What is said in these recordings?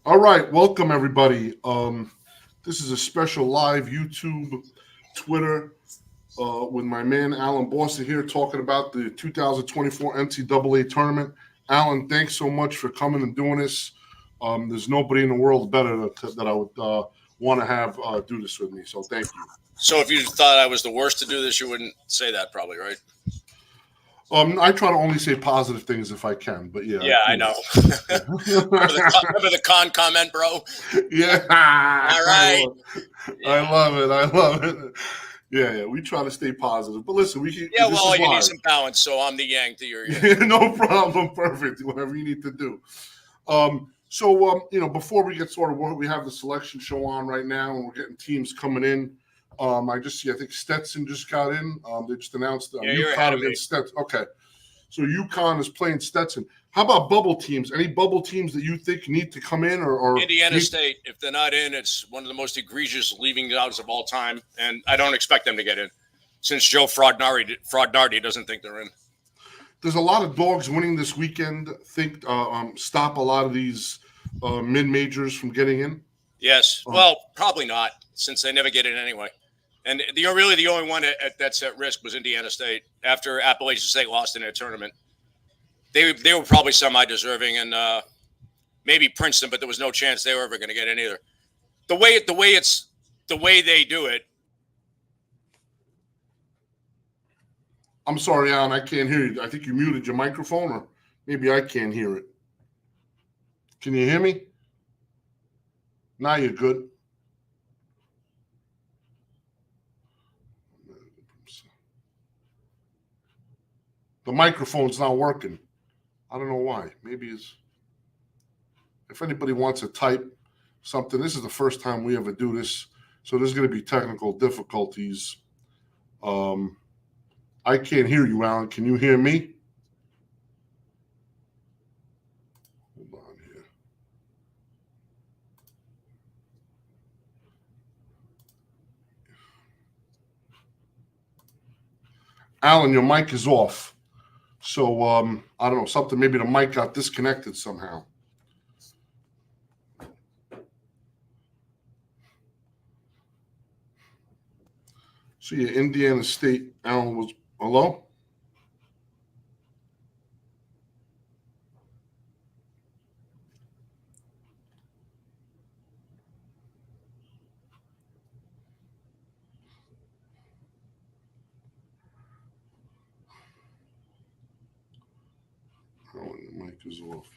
All right, welcome everybody. This is a special live YouTube, Twitter, with my man Alan Boston here talking about the 2024 NCAA tournament. Alan, thanks so much for coming and doing this. There's nobody in the world better that I would want to have do this with me. So thank you. So if you thought I was the worst to do this, you wouldn't say that probably, right? I try to only say positive things if I can, but yeah. Yeah, I know. remember the con comment, bro? Yeah. All right. I love it. I love it. Yeah. We try to stay positive, but listen, we can. Yeah, well, you need some balance, so I'm the yang to your yang. No problem. Perfect. Whatever you need to do. Before we get started, we have the selection show on right now, and we're getting teams coming in. I think Stetson just got in. They just announced UConn against Stetson. Okay. So UConn is playing Stetson. How about bubble teams? Any bubble teams that you think need to come in or Indiana State, if they're not in, it's one of the most egregious leaving outs of all time. And I don't expect them to get in since Joe Fraudnardi doesn't think they're in. There's a lot of dogs winning this weekend. Stop a lot of these mid-majors from getting in? Yes. Well, probably not, since they never get in anyway. And the only one that's at risk was Indiana State after Appalachian State lost in their tournament. They were probably semi-deserving, and maybe Princeton, but there was no chance they were ever going to get in either. The way they do it. I'm sorry, Alan, I can't hear you. I think you muted your microphone, or maybe I can't hear it. Can you hear me? Now you're good. The microphone's not working. I don't know why. Maybe if anybody wants to type something, this is the first time we ever do this, so there's going to be technical difficulties. I can't hear you, Alan. Can you hear me? Hold on here. Alan, your mic is off. So, I don't know, something, maybe the mic got disconnected somehow. So, yeah, Indiana State, Alan was, hello? Oh, the mic is off.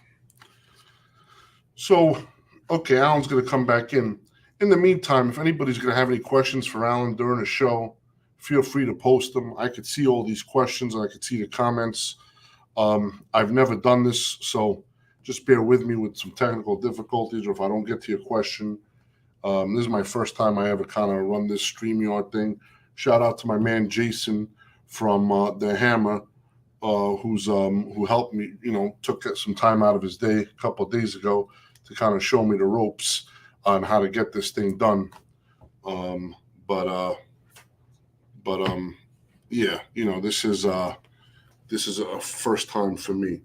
So, okay, Alan's going to come back in. In the meantime, if anybody's going to have any questions for Alan during the show, feel free to post them. I could see all these questions and I could see the comments. I've never done this, so just bear with me with some technical difficulties, or if I don't get to your question. This is my first time I ever kind of run this StreamYard thing. Shout out to my man Jason from The Hammer, who helped me, took some time out of his day a couple of days ago to kind of show me the ropes on how to get this thing done. This is a first time for me.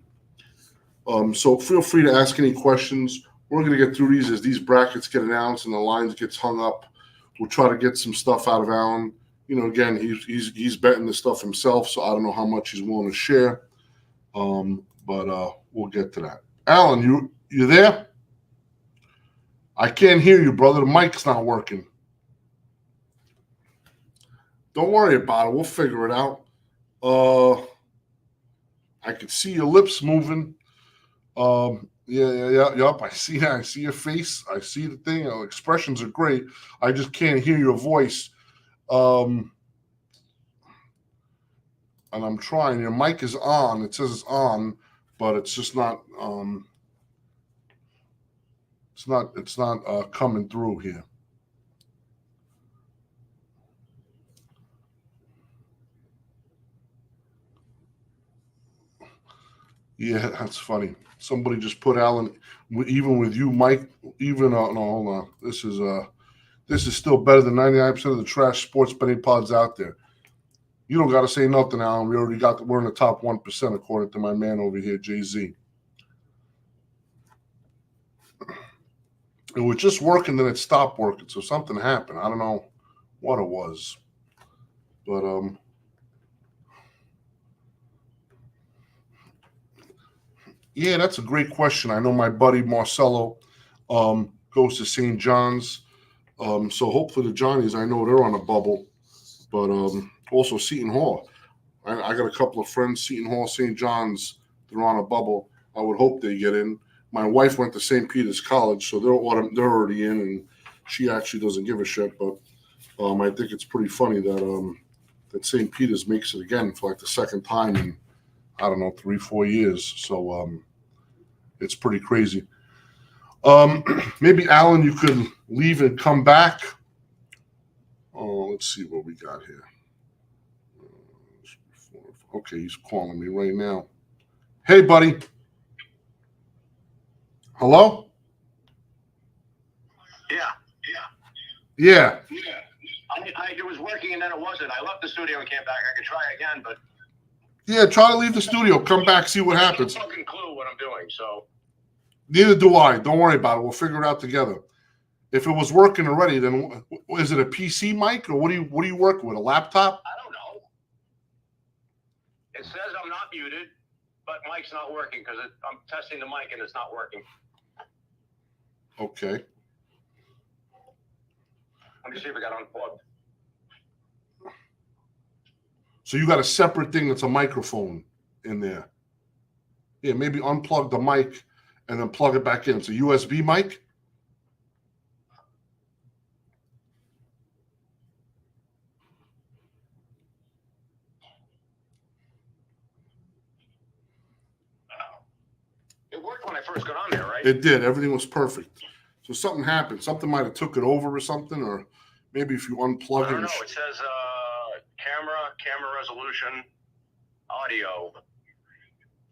So feel free to ask any questions. We're going to get through these as these brackets get announced and the lines gets hung up. We'll try to get some stuff out of Alan. Again, he's betting the stuff himself, so I don't know how much he's willing to share. But we'll get to that. Alan, you there? I can't hear you, brother. The mic's not working. Don't worry about it. We'll figure it out. I can see your lips moving. Yup. I see that. I see your face. I see the thing. Expressions are great. I just can't hear your voice. And I'm trying. Your mic is on. It says it's on, but it's just not. It's not coming through here. Yeah, that's funny. Somebody just put Alan, even with you, Mike. Even no, hold on. This is still better than 99% of the trash sports betting pods out there. You don't got to say nothing, Alan. We're in the top 1% according to my man over here, Jay-Z. It was just working, then it stopped working. So something happened. I don't know what it was, but yeah, that's a great question. I know my buddy Marcelo goes to St. John's, so hopefully the Johnnies, I know they're on a bubble, but also Seton Hall. I got a couple of friends, Seton Hall, St. John's. They're on a bubble. I would hope they get in. My wife went to St. Peter's College, so they're already in, and she actually doesn't give a shit. But I think it's pretty funny that St. Peter's makes it again for like the second time in, I don't know, 3-4 years. So it's pretty crazy. Maybe Alan, you could leave and come back. Oh, let's see what we got here. Okay, he's calling me right now. Hey, buddy. Hello? Yeah. It was working and then it wasn't. I left the studio and came back. I could try again, but Yeah, try to leave the studio. Come back, see what happens. I have no fucking clue what I'm doing. So Neither do I. Don't worry about it. We'll figure it out together. If it was working already, then is it a PC mic or what are you working with? A laptop? I don't know. It says I'm not muted, but mic's not working because I'm testing the mic and it's not working. Okay. Let me see if it got unplugged. So you got a separate thing that's a microphone in there. Yeah, maybe unplug the mic and then plug it back in. It's a USB mic? It worked when I first got on there, right? It did. Everything was perfect. So something happened. Something might have took it over or something, or maybe if you unplug it. I don't know. It says camera resolution, audio,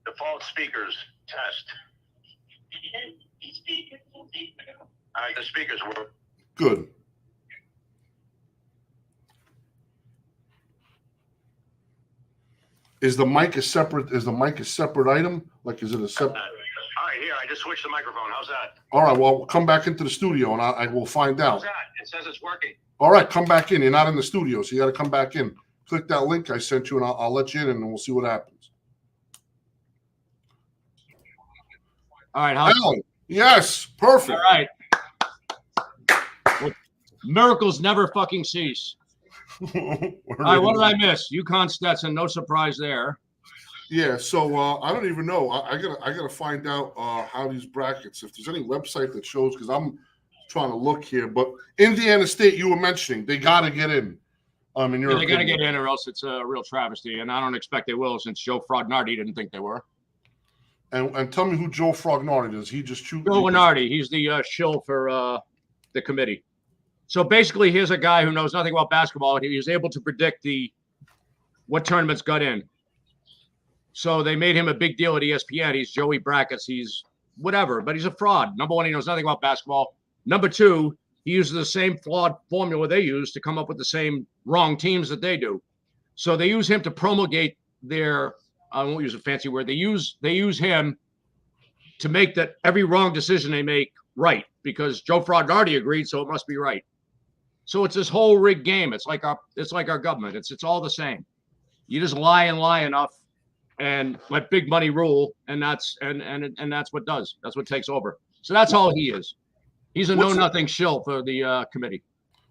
default speakers, test. All right, the speakers work. Good. Is the mic a separate item? Like, is it a separate? All right, here, I just switched the microphone. How's that? All right, well, come back into the studio and I will find out. How's that? It says it's working. All right, come back in. You're not in the studio, so you got to come back in. Click that link I sent you, and I'll let you in, and we'll see what happens. All right, Alan, yes, perfect. All right. Well, miracles never fucking cease. All right, what did I miss? UConn Stetson, no surprise there. Yeah, so I don't even know. I gotta find out how these brackets. If there's any website that shows, because I'm trying to look here. But Indiana State, you were mentioning, they got to get in. In your Yeah, they got to opinion. get in, or else it's a real travesty. And I don't expect they will, since Joe Frognardi didn't think they were. And tell me who Joe Frognardi is. He just choose. Joe Frognardi, he's the shill for the committee. So basically, here's a guy who knows nothing about basketball, and he was able to predict what tournaments got in. So they made him a big deal at ESPN. He's Joey Brackets. He's whatever, but he's a fraud. Number one, he knows nothing about basketball. Number two, he uses the same flawed formula they use to come up with the same wrong teams that they do. So they use him to promulgate their, I won't use a fancy word. They use him to make that every wrong decision they make right, because Joe Frognardi agreed, so it must be right. So it's this whole rigged game. It's like our government. It's all the same. You just lie and lie enough, and let big money rule, and that's what does. That's what takes over. So that's all he is. He's a know-nothing shill for the committee.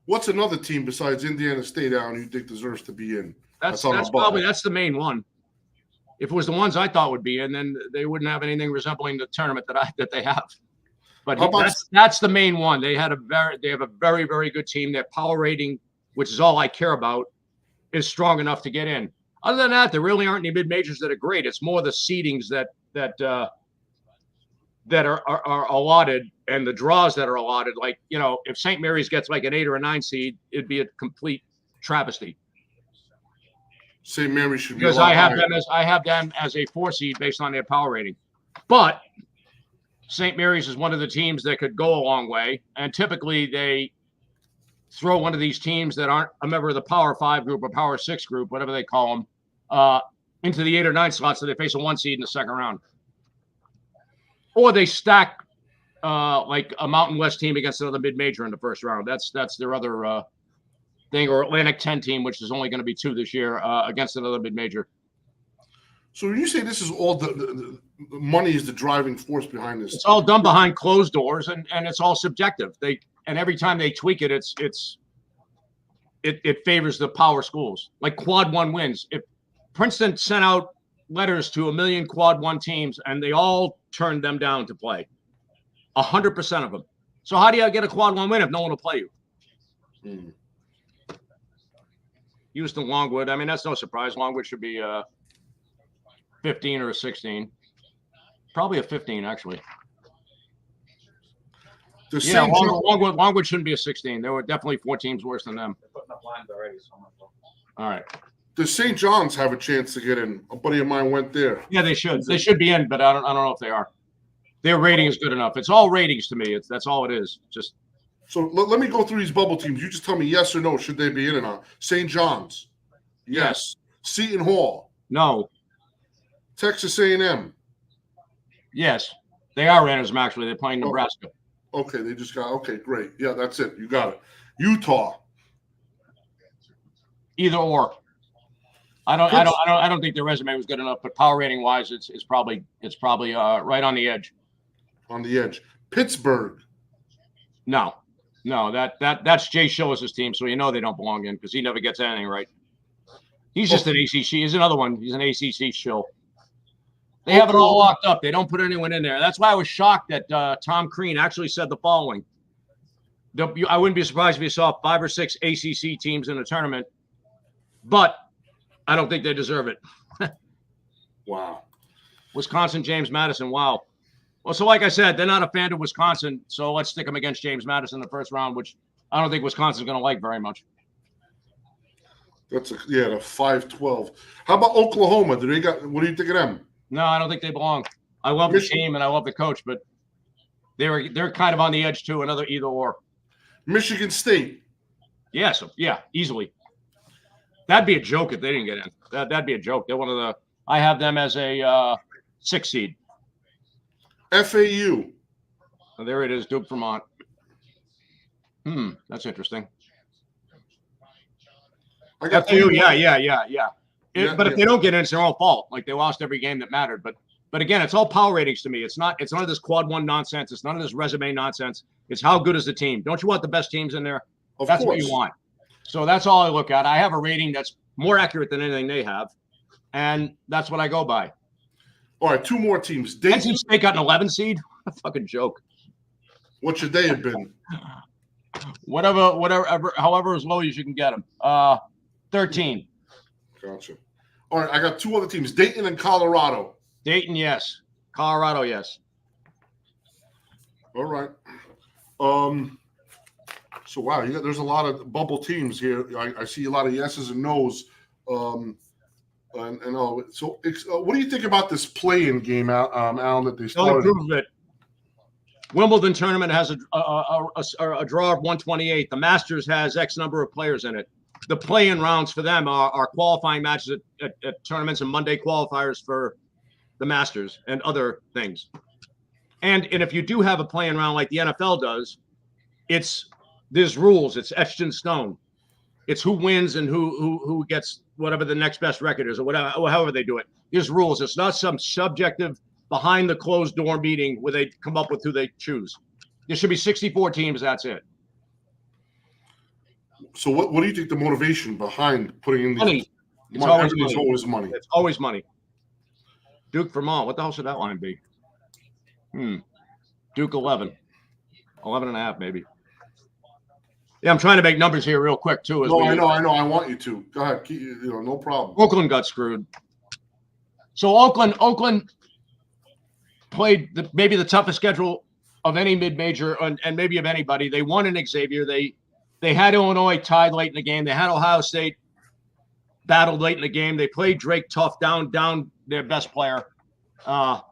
What's another team besides Indiana State, Alan, you think deserves to be in? That's the main one. If it was the ones I thought would be in, then they wouldn't have anything resembling the tournament that they have. But that's the main one. They have a very, very good team. Their power rating, which is all I care about, is strong enough to get in. Other than that, there really aren't any mid majors that are great. It's more the seedings that are allotted and the draws that are allotted. Like, if St. Mary's gets like an 8 or a 9 seed, it'd be a complete travesty. St. Mary's should be because I have them as a 4 seed based on their power rating. But St. Mary's is one of the teams that could go a long way, and typically they throw one of these teams that aren't a member of the Power 5 group or Power 6 group, whatever they call them, into the 8 or 9 slots, so they face a 1 seed in the second round. Or they stack like a Mountain West team against another mid-major in the first round. That's their other thing, or Atlantic 10 team, which is only going to be 2 this year, against another mid-major. So when you say this is all the money is the driving force behind this, it's all done behind closed doors, and it's all subjective. And every time they tweak it, it favors the power schools. Like quad 1 wins. If Princeton sent out letters to 1 million quad 1 teams, and they all turned them down to play, 100% of them. So how do you get a quad 1 win if no one will play you? Houston, Longwood. I mean, that's no surprise. Longwood should be 15 or a 16. Probably a 15, actually. Yeah, Longwood shouldn't be a 16. There were definitely 4 teams worse than them. They're putting up lines already. So all right. Does St. John's have a chance to get in? A buddy of mine went there. Yeah, they should. They should be in, but I don't know if they are. Their rating is good enough. It's all ratings to me. That's all it is. Just so let me go through these bubble teams. You just tell me yes or no. Should they be in or not? St. John's, yes. Seton Hall, no. Texas A&M, yes. They are in as actually. They're playing Nebraska. Okay, they just got great. Yeah, that's it. You got it. Utah. Either or. I don't think their resume was good enough, but power rating wise, it's probably right on the edge. On the edge. Pittsburgh. No, that's Jay Schiller's team, so you know they don't belong in because he never gets anything right. He's just an ACC. He's another one. He's an ACC shill. They have it all locked up. They don't put anyone in there. That's why I was shocked that Tom Crean actually said the following. I wouldn't be surprised if you saw 5 or 6 ACC teams in the tournament, but I don't think they deserve it. Wow. Wisconsin, James Madison. Wow. Well, so like I said, they're not a fan of Wisconsin, so let's stick them against James Madison in the first round, which I don't think Wisconsin's going to like very much. That's the 5-12. How about Oklahoma? What do you think of them? No, I don't think they belong. I love the team and I love the coach, but they're kind of on the edge too. Another either or. Michigan State. Yes, yeah, easily. That'd be a joke if they didn't get in. That'd be a joke. They're one of the. I have them as a 6 seed. FAU. Oh, there it is, Duke, Vermont. That's interesting. FAU, yeah. But if they don't get in, it's their own fault. Like they lost every game that mattered. But again, it's all power ratings to me. It's none of this quad 1 nonsense. It's none of this resume nonsense. It's how good is the team. Don't you want the best teams in there? That's what you want. So that's all I look at. I have a rating that's more accurate than anything they have, and that's what I go by. All right, 2 more teams. NC State got an 11 seed. A fucking joke. What should they have been? Whatever, however as low as you can get them. 13. Gotcha. All right, I got 2 other teams, Dayton and Colorado. Dayton, yes. Colorado, yes. All right. So wow, there's a lot of bubble teams here. I see a lot of yeses and nos. So what do you think about this play-in game, Alan, that they started? Don't approve of it. Wimbledon tournament has a draw of 128. The Masters has X number of players in it. The play-in rounds for them are qualifying matches at tournaments and Monday qualifiers for the Masters and other things. And if you do have a play-in round like the NFL does, there's rules. It's etched in stone. It's who wins and who gets whatever the next best record is or whatever, however they do it. There's rules. It's not some subjective behind the closed door meeting where they come up with who they choose. There should be 64 teams. That's it. So what do you think the motivation behind putting in these money? It's always money. It's always money. Duke, Vermont. What the hell should that line be? Duke 11 and a half maybe. Yeah, I'm trying to make numbers here real quick too. I know. I want you to. Go ahead. No problem. Oakland got screwed. So Oakland played maybe the toughest schedule of any mid-major and maybe of anybody. They won in Xavier. They had Illinois tied late in the game. They had Ohio State battled late in the game. They played Drake tough down their best player. And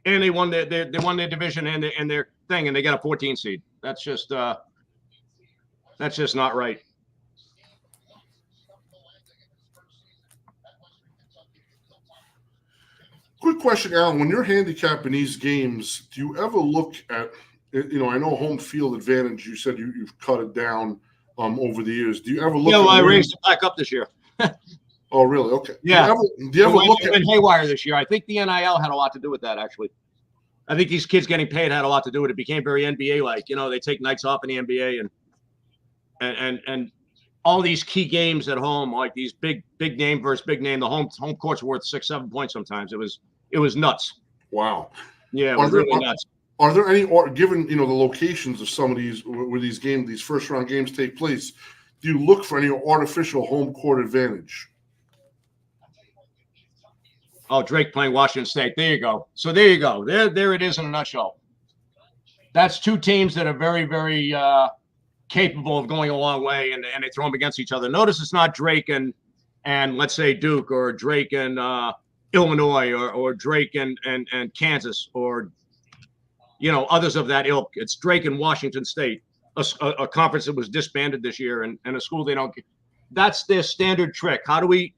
they won their division and their thing, and they got a 14 seed. That's just not right. Quick question, Alan. When you're handicapping these games, do you ever look at, I know home field advantage, you said you've cut it down over the years. Do you ever look Yeah, well, at I raised it back up this year. Oh, really? Okay. Yeah. Do you ever look at haywire this year? I think the NIL had a lot to do with that, actually. I think these kids getting paid had a lot to do with it. It became very NBA-like. They take nights off in the NBA and all these key games at home, like these big name versus big name. The home court's worth 6-7 points sometimes. It was nuts. Wow. Yeah, it was really nuts. Are there any, or given the locations of some of these where these games, these first round games take place, do you look for any artificial home court advantage? Oh, Drake playing Washington State. There you go. So there you go. There it is in a nutshell. That's two teams that are very, very capable of going a long way, and they throw them against each other. Notice it's not Drake and let's say Duke, or Drake and Illinois, or Drake and Kansas, or others of that ilk. It's Drake and Washington State, a conference that was disbanded this year, and a school they don't. That's their standard trick. How do we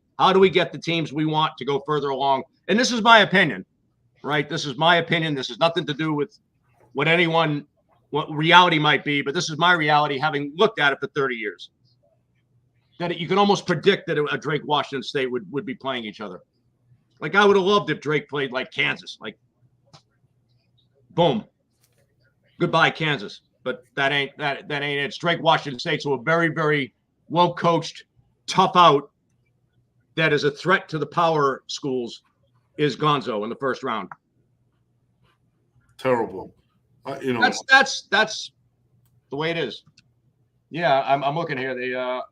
get the teams we want to go further along? And this is my opinion, right? This is my opinion. This has nothing to do with what reality might be, but this is my reality, having looked at it for 30 years. That you can almost predict that a Drake Washington State would be playing each other. Like, I would have loved if Drake played like Kansas, like boom, goodbye Kansas. But that ain't it. It's Drake Washington State, so a very, very well coached, tough out that is a threat to the power schools is Gonzo in the first round. Terrible. That's the way it is. Yeah, I'm looking here.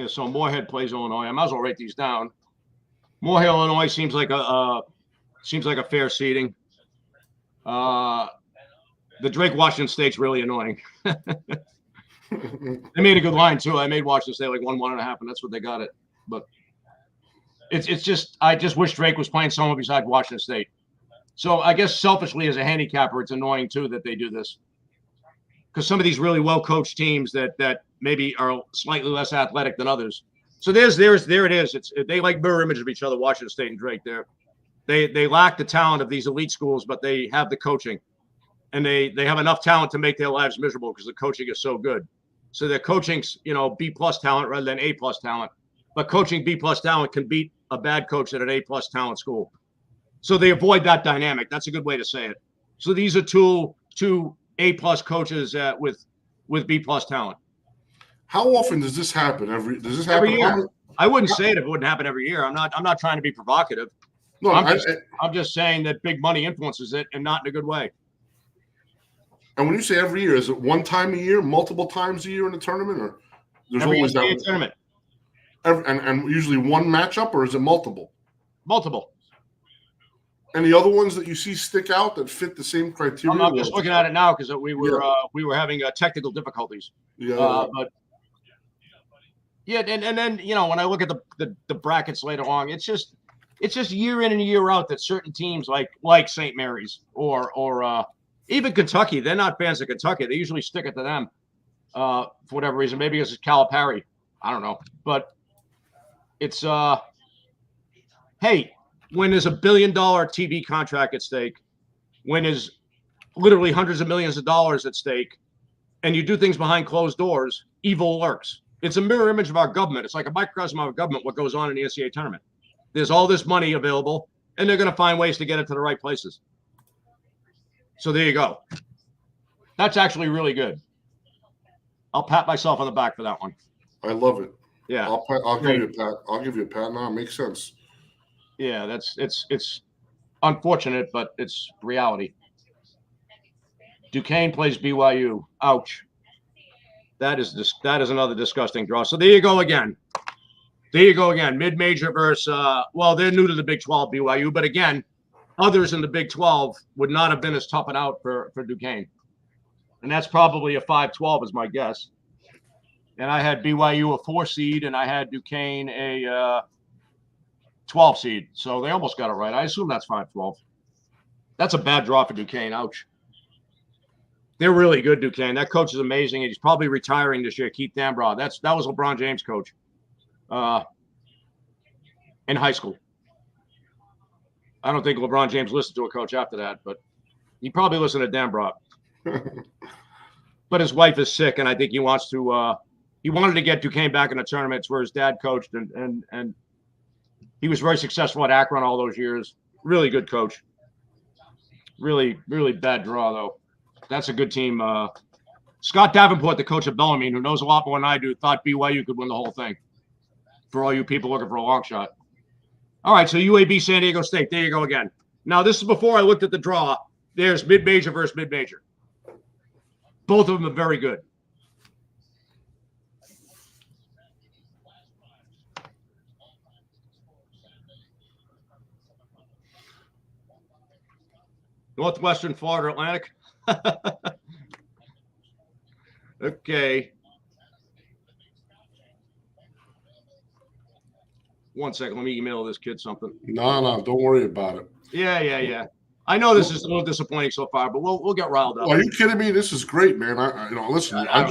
So Moorhead plays Illinois. I might as well write these down. Moorhead, Illinois seems like a fair seeding. The Drake Washington State's really annoying. They made a good line too. I made Washington State like 1.5, and that's what they got it. But it's just, I just wish Drake was playing someone besides Washington State. So I guess selfishly as a handicapper, it's annoying too that they do this, because some of these really well coached teams that maybe are slightly less athletic than others. So there it is. They like mirror image of each other. Washington State and Drake. They lack the talent of these elite schools, but they have the coaching, and they have enough talent to make their lives miserable because the coaching is so good. So their coaching's B+ talent rather than A+ talent, but coaching B+ talent can beat a bad coach at an A+ talent school. So they avoid that dynamic. That's a good way to say it. So these are two A+ coaches with B+ talent. How often does this happen? Does this happen every year? I wouldn't say it if it wouldn't happen every year. I'm not trying to be provocative. No, I'm just saying that big money influences it, and not in a good way. And when you say every year, is it one time a year, multiple times a year in the tournament, or there's every always that tournament? And usually one matchup, or is it multiple? Multiple. Any other ones that you see stick out that fit the same criteria? I'm just looking at it now because we were having technical difficulties. But yeah, and then when I look at the brackets later on, it's just year in and year out that certain teams like St. Mary's or even Kentucky, they're not fans of Kentucky. They usually stick it to them for whatever reason. Maybe it's Calipari. I don't know, but it's hey. When there's $1 billion TV contract at stake, when there's literally hundreds of millions of dollars at stake, and you do things behind closed doors, evil lurks. It's a mirror image of our government. It's like a microcosm of our government, what goes on in the NCAA tournament. There's all this money available, and they're going to find ways to get it to the right places. So there you go. That's actually really good. I'll pat myself on the back for that one. I love it. Yeah. I'll give you a pat. I'll give you a pat. Now it makes sense. Yeah, it's unfortunate, but it's reality. Duquesne plays BYU. Ouch. That is another disgusting draw. So there you go again. Mid-major versus they're new to the Big 12, BYU, but again, others in the Big 12 would not have been as tough and out for Duquesne. And that's probably a 5-12 is my guess. And I had BYU a 4 seed, and I had Duquesne a 12 seed. So they almost got it right. I assume that's 5-12. That's a bad draw for Duquesne. Ouch. They're really good, Duquesne. That coach is amazing. And he's probably retiring this year, Keith Dambrau. That was LeBron James' coach in high school. I don't think LeBron James listened to a coach after that, but he probably listened to Dan Brock. But his wife is sick, and I think he wants to. He wanted to get Duquesne back in the tournaments where his dad coached, and he was very successful at Akron all those years. Really good coach. Really, really bad draw though. That's a good team. Scott Davenport, the coach of Bellarmine, who knows a lot more than I do, thought BYU could win the whole thing. For all you people looking for a long shot. All right, so UAB San Diego State. There you go again. Now, this is before I looked at the draw. There's mid-major versus mid-major. Both of them are very good. Northwestern Florida Atlantic. Okay. 1 second. Let me email this kid something. No, don't worry about it. Yeah. I know this is a little disappointing so far, but we'll get riled up. Are you kidding me? This is great, man. Listen. I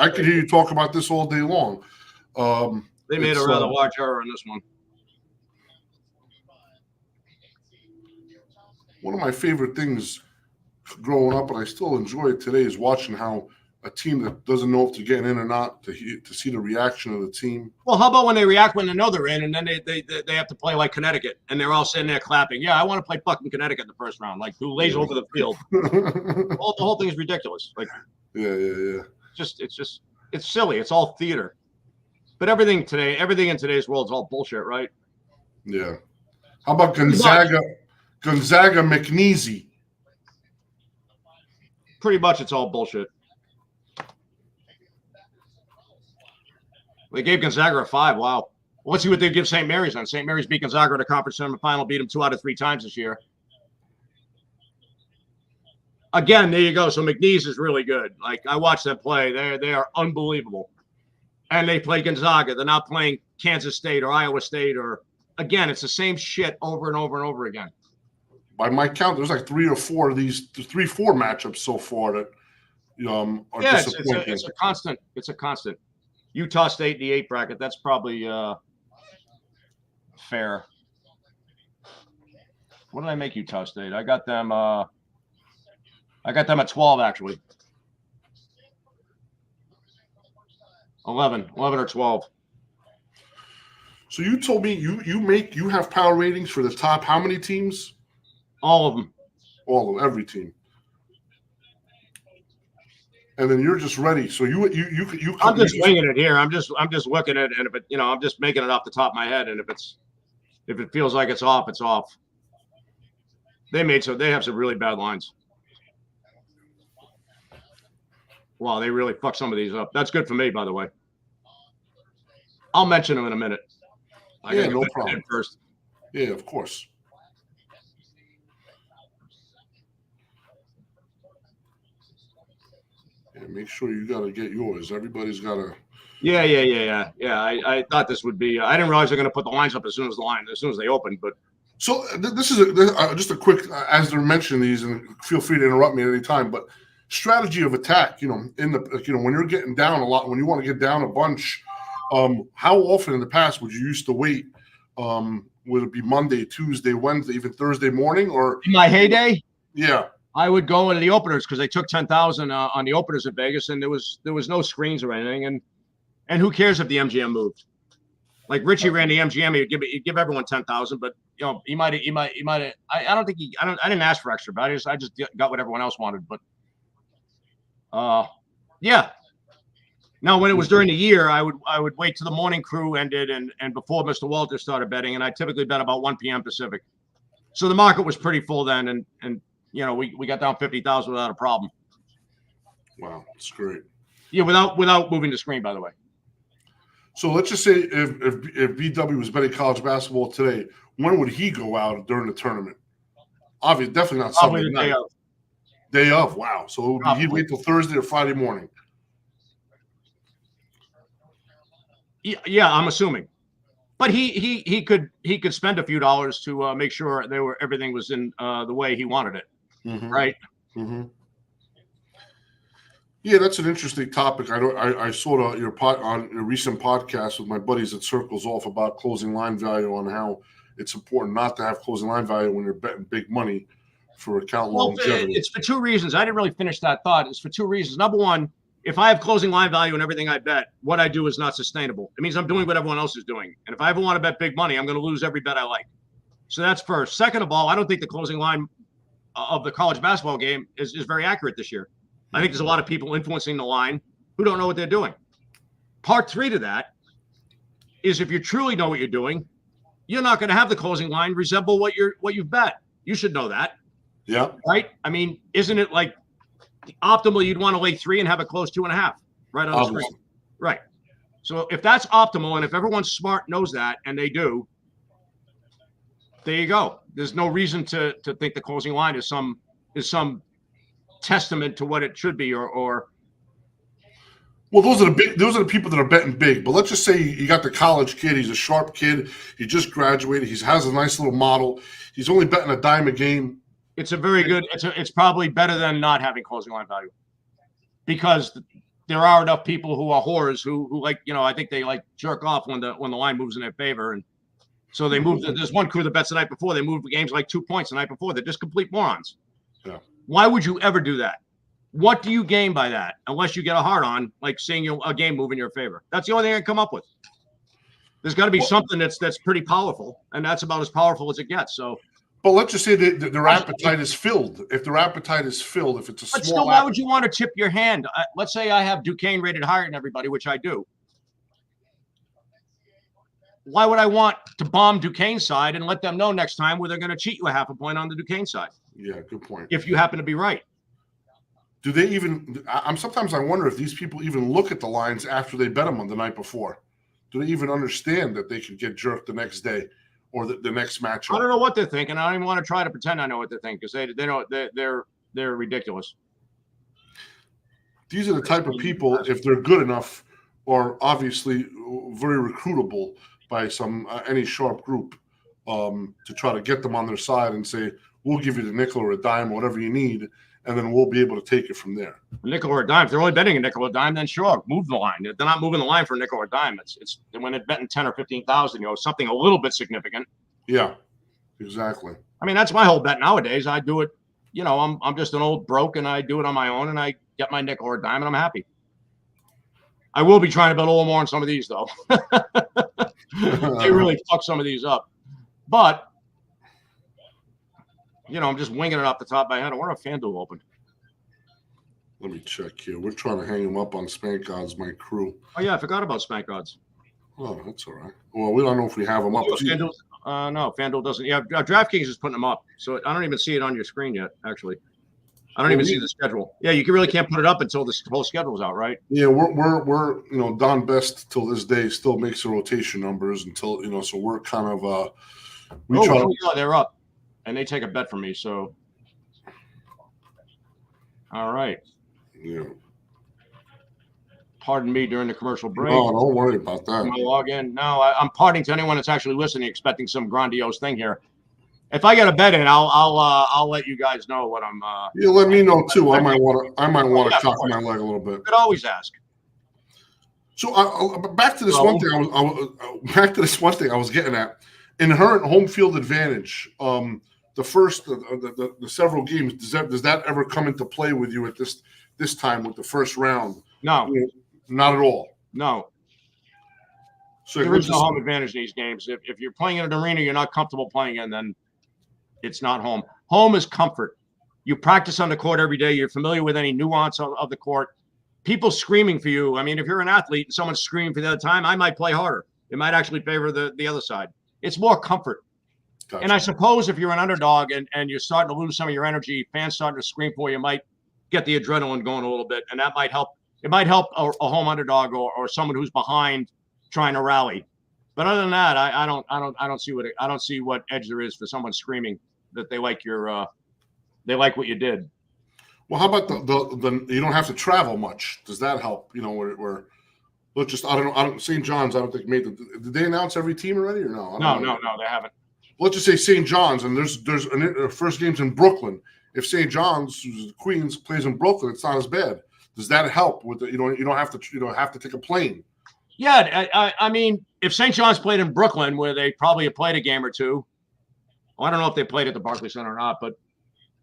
could hear you talk about this all day long. They made a rather large error in this one. One of my favorite things growing up, and I still enjoy it today, is watching how a team that doesn't know if they're getting in or not to see the reaction of the team. Well, how about when they react when they know they're in, and then they have to play like Connecticut, and they're all sitting there clapping. Yeah, I want to play fucking Connecticut in the first round. Like, who lays over the field? The whole thing is ridiculous. Like, yeah. It's silly. It's all theater. But everything in today's world is all bullshit, right? Yeah. How about Gonzaga McNeesy? Pretty much, it's all bullshit. They gave Gonzaga a 5. Wow. Well, let's see what they give St. Mary's on. St. Mary's beat Gonzaga in the conference semifinal, beat them 2 out of 3 times this year. Again, there you go. So McNeese is really good. Like, I watched them play. They are unbelievable. And they play Gonzaga. They're not playing Kansas State or Iowa State or, again, it's the same shit over and over and over again. By my count, there's like 3 or 4 of these 3-4 matchups so far that are disappointing. It's a constant. It's a constant. Utah State in the 8 bracket. That's probably fair. What did I make Utah State? I got them at 12 actually. 11 or 12. So you told me you have power ratings for the top how many teams? All of them. All of them, every team. And then you're just ready. So you. I'm just winging it here. I'm just looking at it, and if it, I'm just making it off the top of my head, and if it feels like it's off, it's off. They have some really bad lines. Wow, they really fucked some of these up. That's good for me, by the way. I'll mention them in a minute. Yeah, no problem. First. Yeah, of course. Yeah, make sure you got to get yours. Everybody's got to. Yeah. I thought this would be. I didn't realize they're going to put the lines up as soon as they opened. But so this is just a quick, as they're mentioning these, and feel free to interrupt me at any time. But strategy of attack, in the when you're getting down a lot, when you want to get down a bunch, how often in the past would you used to wait? Would it be Monday, Tuesday, Wednesday, even Thursday morning, or in my heyday? Yeah. I would go into the openers because they took 10,000 on the openers in Vegas, and there was no screens or anything, and who cares if the MGM moved? Like Richie ran the MGM, he'd give everyone 10,000, but he might. I don't think I didn't ask for extra, but I just got what everyone else wanted. But yeah. Now, when it was during the year, I would wait till the morning crew ended and before Mr. Walter started betting, and I typically bet about 1 p.m. Pacific. So the market was pretty full then, and we got down 50,000 without a problem. Wow, that's great. Yeah, without moving the screen, by the way. So let's just say if BW was betting college basketball today, when would he go out during the tournament? Obviously, definitely not Sunday night. Day of. Wow. So it would be, he'd wait till Thursday or Friday morning. Yeah, I'm assuming. But he could spend a few dollars to make sure everything was in the way he wanted it. Mm-hmm. Right? Mm-hmm. Yeah, that's an interesting topic. I saw on a recent podcast with my buddies at Circles Off about closing line value on how it's important not to have closing line value when you're betting big money for account longevity. It's for two reasons. I didn't really finish that thought. It's for two reasons. Number one, if I have closing line value in everything I bet, what I do is not sustainable. It means I'm doing what everyone else is doing. And if I ever want to bet big money, I'm going to lose every bet I like. So that's first. Second of all, I don't think the closing line of the college basketball game is very accurate this year. I think there's a lot of people influencing the line who don't know what they're doing. Part three to that is if you truly know what you're doing, you're not going to have the closing line resemble what you've bet. You should know that. Yeah. Right? I mean, isn't it like optimal you'd want to lay 3 and have it close 2.5 right on the screen? Right. So if that's optimal and if everyone's smart knows that and they do, there you go. There's no reason to think the closing line is some testament to what it should be or well, those are the people that are betting big. But let's just say you got the college kid. He's a sharp kid. He just graduated. He has a nice little model. He's only betting a dime a game. It's a very good. It's probably better than not having closing line value, because there are enough people who are whores who like, I think they like jerk off when the line moves in their favor, and so they move. There's one crew that bets the night before. They move the games like 2 points the night before. They're just complete morons. Yeah. Why would you ever do that? What do you gain by that? Unless you get a hard on, like seeing a game move in your favor. That's the only thing I can come up with. There's got to be something that's pretty powerful, and that's about as powerful as it gets. So. But let's just say that their appetite is filled. If their appetite is filled, if it's a but small, still, why would you want to tip your hand? Let's say I have Duquesne rated higher than everybody, which I do. Why would I want to bomb Duquesne's side and let them know next time where they're going to cheat you a half a point on the Duquesne side? Yeah, good point. If you happen to be right. Do they even? Sometimes I wonder if these people even look at the lines after they bet them on the night before. Do they even understand that they could get jerked the next day or the next matchup? I don't know what they're thinking. I don't even want to try to pretend I know what they think because they know they're ridiculous. These are the type of people, if they're good enough, are obviously very recruitable by any sharp group to try to get them on their side and say, we'll give you the nickel or a dime, whatever you need, and then we'll be able to take it from there. A nickel or a dime. If they're only betting a nickel or a dime, then sure, move the line. If they're not moving the line for a nickel or a dime, it's when they're betting 10 or 15,000, something a little bit significant. Yeah, exactly. I mean, that's my whole bet nowadays. I do it, I'm just an old broke and I do it on my own and I get my nickel or a dime and I'm happy. I will be trying to bet a little more on some of these though. They really fuck some of these up. But I'm just winging it off the top of my head. I wonder if FanDuel opened. Let me check here. We're trying to hang him up on Spank Odds, my crew. Oh, yeah, I forgot about Spank Odds. Oh, that's all right. Well, we don't know if we have them up. No, FanDuel doesn't. Yeah, DraftKings is putting them up. So I don't even see it on your screen yet, actually. I don't even see the schedule. Yeah, you really can't put it up until this whole schedule's out, right? Yeah, we're Don Best till this day still makes the rotation numbers until, so we're kind of they're up. And they take a bet from me, so all right. Yeah. Pardon me during the commercial break. Oh, don't worry about that. I'm gonna log in. No, I'm parting to anyone that's actually listening, expecting some grandiose thing here. If I get a bet in, I'll let you guys know what I'm. Yeah, let me know too. I might want to cock my leg a little bit. You could always ask. So back to this one thing I was getting at. Inherent home field advantage. The first the several games, does that ever come into play with you at this time with the first round? No, not at all. No. So there is no home advantage in these games. If you're playing in an arena you're not comfortable playing in, then it's not home. Home is comfort. You practice on the court every day. You're familiar with any nuance of the court. People screaming for you. I mean, if you're an athlete and someone's screaming for the other time, I might play harder. It might actually favor the other side. It's more comfort. Gotcha. And I suppose if you're an underdog and you're starting to lose some of your energy, fans starting to scream for you, might get the adrenaline going a little bit, and that might help. It might help a home underdog or someone who's behind trying to rally. But other than that, I don't see what edge there is for someone screaming that they like what you did. Well, how about the you don't have to travel much? Does that help? Where let's just I don't know. St. John's, I don't think made did they announce every team already or no? No, they haven't. Let's just say St. John's, and there's first game's in Brooklyn. If St. John's, who's the Queens, plays in Brooklyn, it's not as bad. Does that help with you don't have to take a plane? Yeah, I mean, if St. John's played in Brooklyn, where they probably have played a game or two, well, I don't know if they played at the Barclays Center or not, but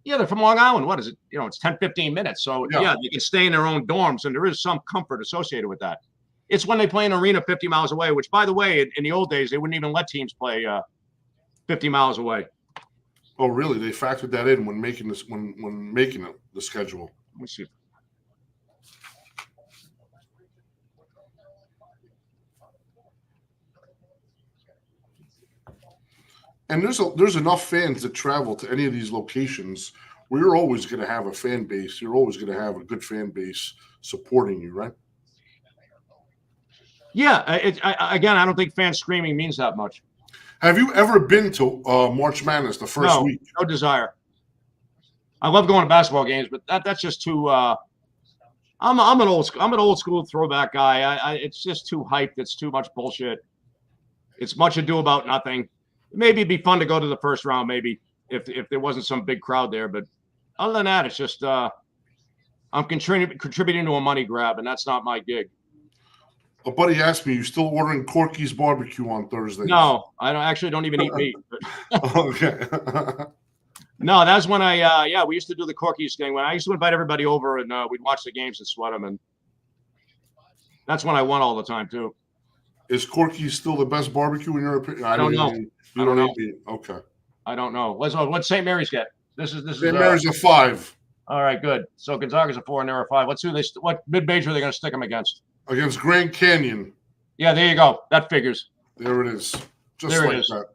yeah, they're from Long Island. What is it? It's 10, 15 minutes. So yeah, they can stay in their own dorms, and there is some comfort associated with that. It's when they play in an arena 50 miles away, which, by the way, in the old days, they wouldn't even let teams play 50 miles away. Oh, really? They factored that in when making this when making the schedule. Let me see. And there's enough fans that travel to any of these locations where you're always going to have a fan base. You're always going to have a good fan base supporting you, right? Yeah, again, I don't think fan screaming means that much. Have you ever been to March Madness the first week? No desire. I love going to basketball games, but that's just too. I'm an old school throwback guy. It's just too hyped. It's too much bullshit. It's much ado about nothing. Maybe it'd be fun to go to the first round, maybe if there wasn't some big crowd there. But other than that, it's just I'm contributing to a money grab, and that's not my gig. A buddy asked me, "You still ordering Corky's barbecue on Thursdays?" No, I don't even eat meat. But Okay. no, that's when we used to do the Corky's thing. When I used to invite everybody over, and we'd watch the games and sweat them, and that's when I won all the time too. Is Corky's still the best barbecue in your opinion? I don't know. You don't know. Okay. I don't know. What's St. Mary's get? This is St. Mary's a 5. All right, good. So Gonzaga's a 4 and they're a 5. What mid-major are they going to stick them against? Against Grand Canyon. Yeah, there you go. That figures. There it is. Just there like it is. that.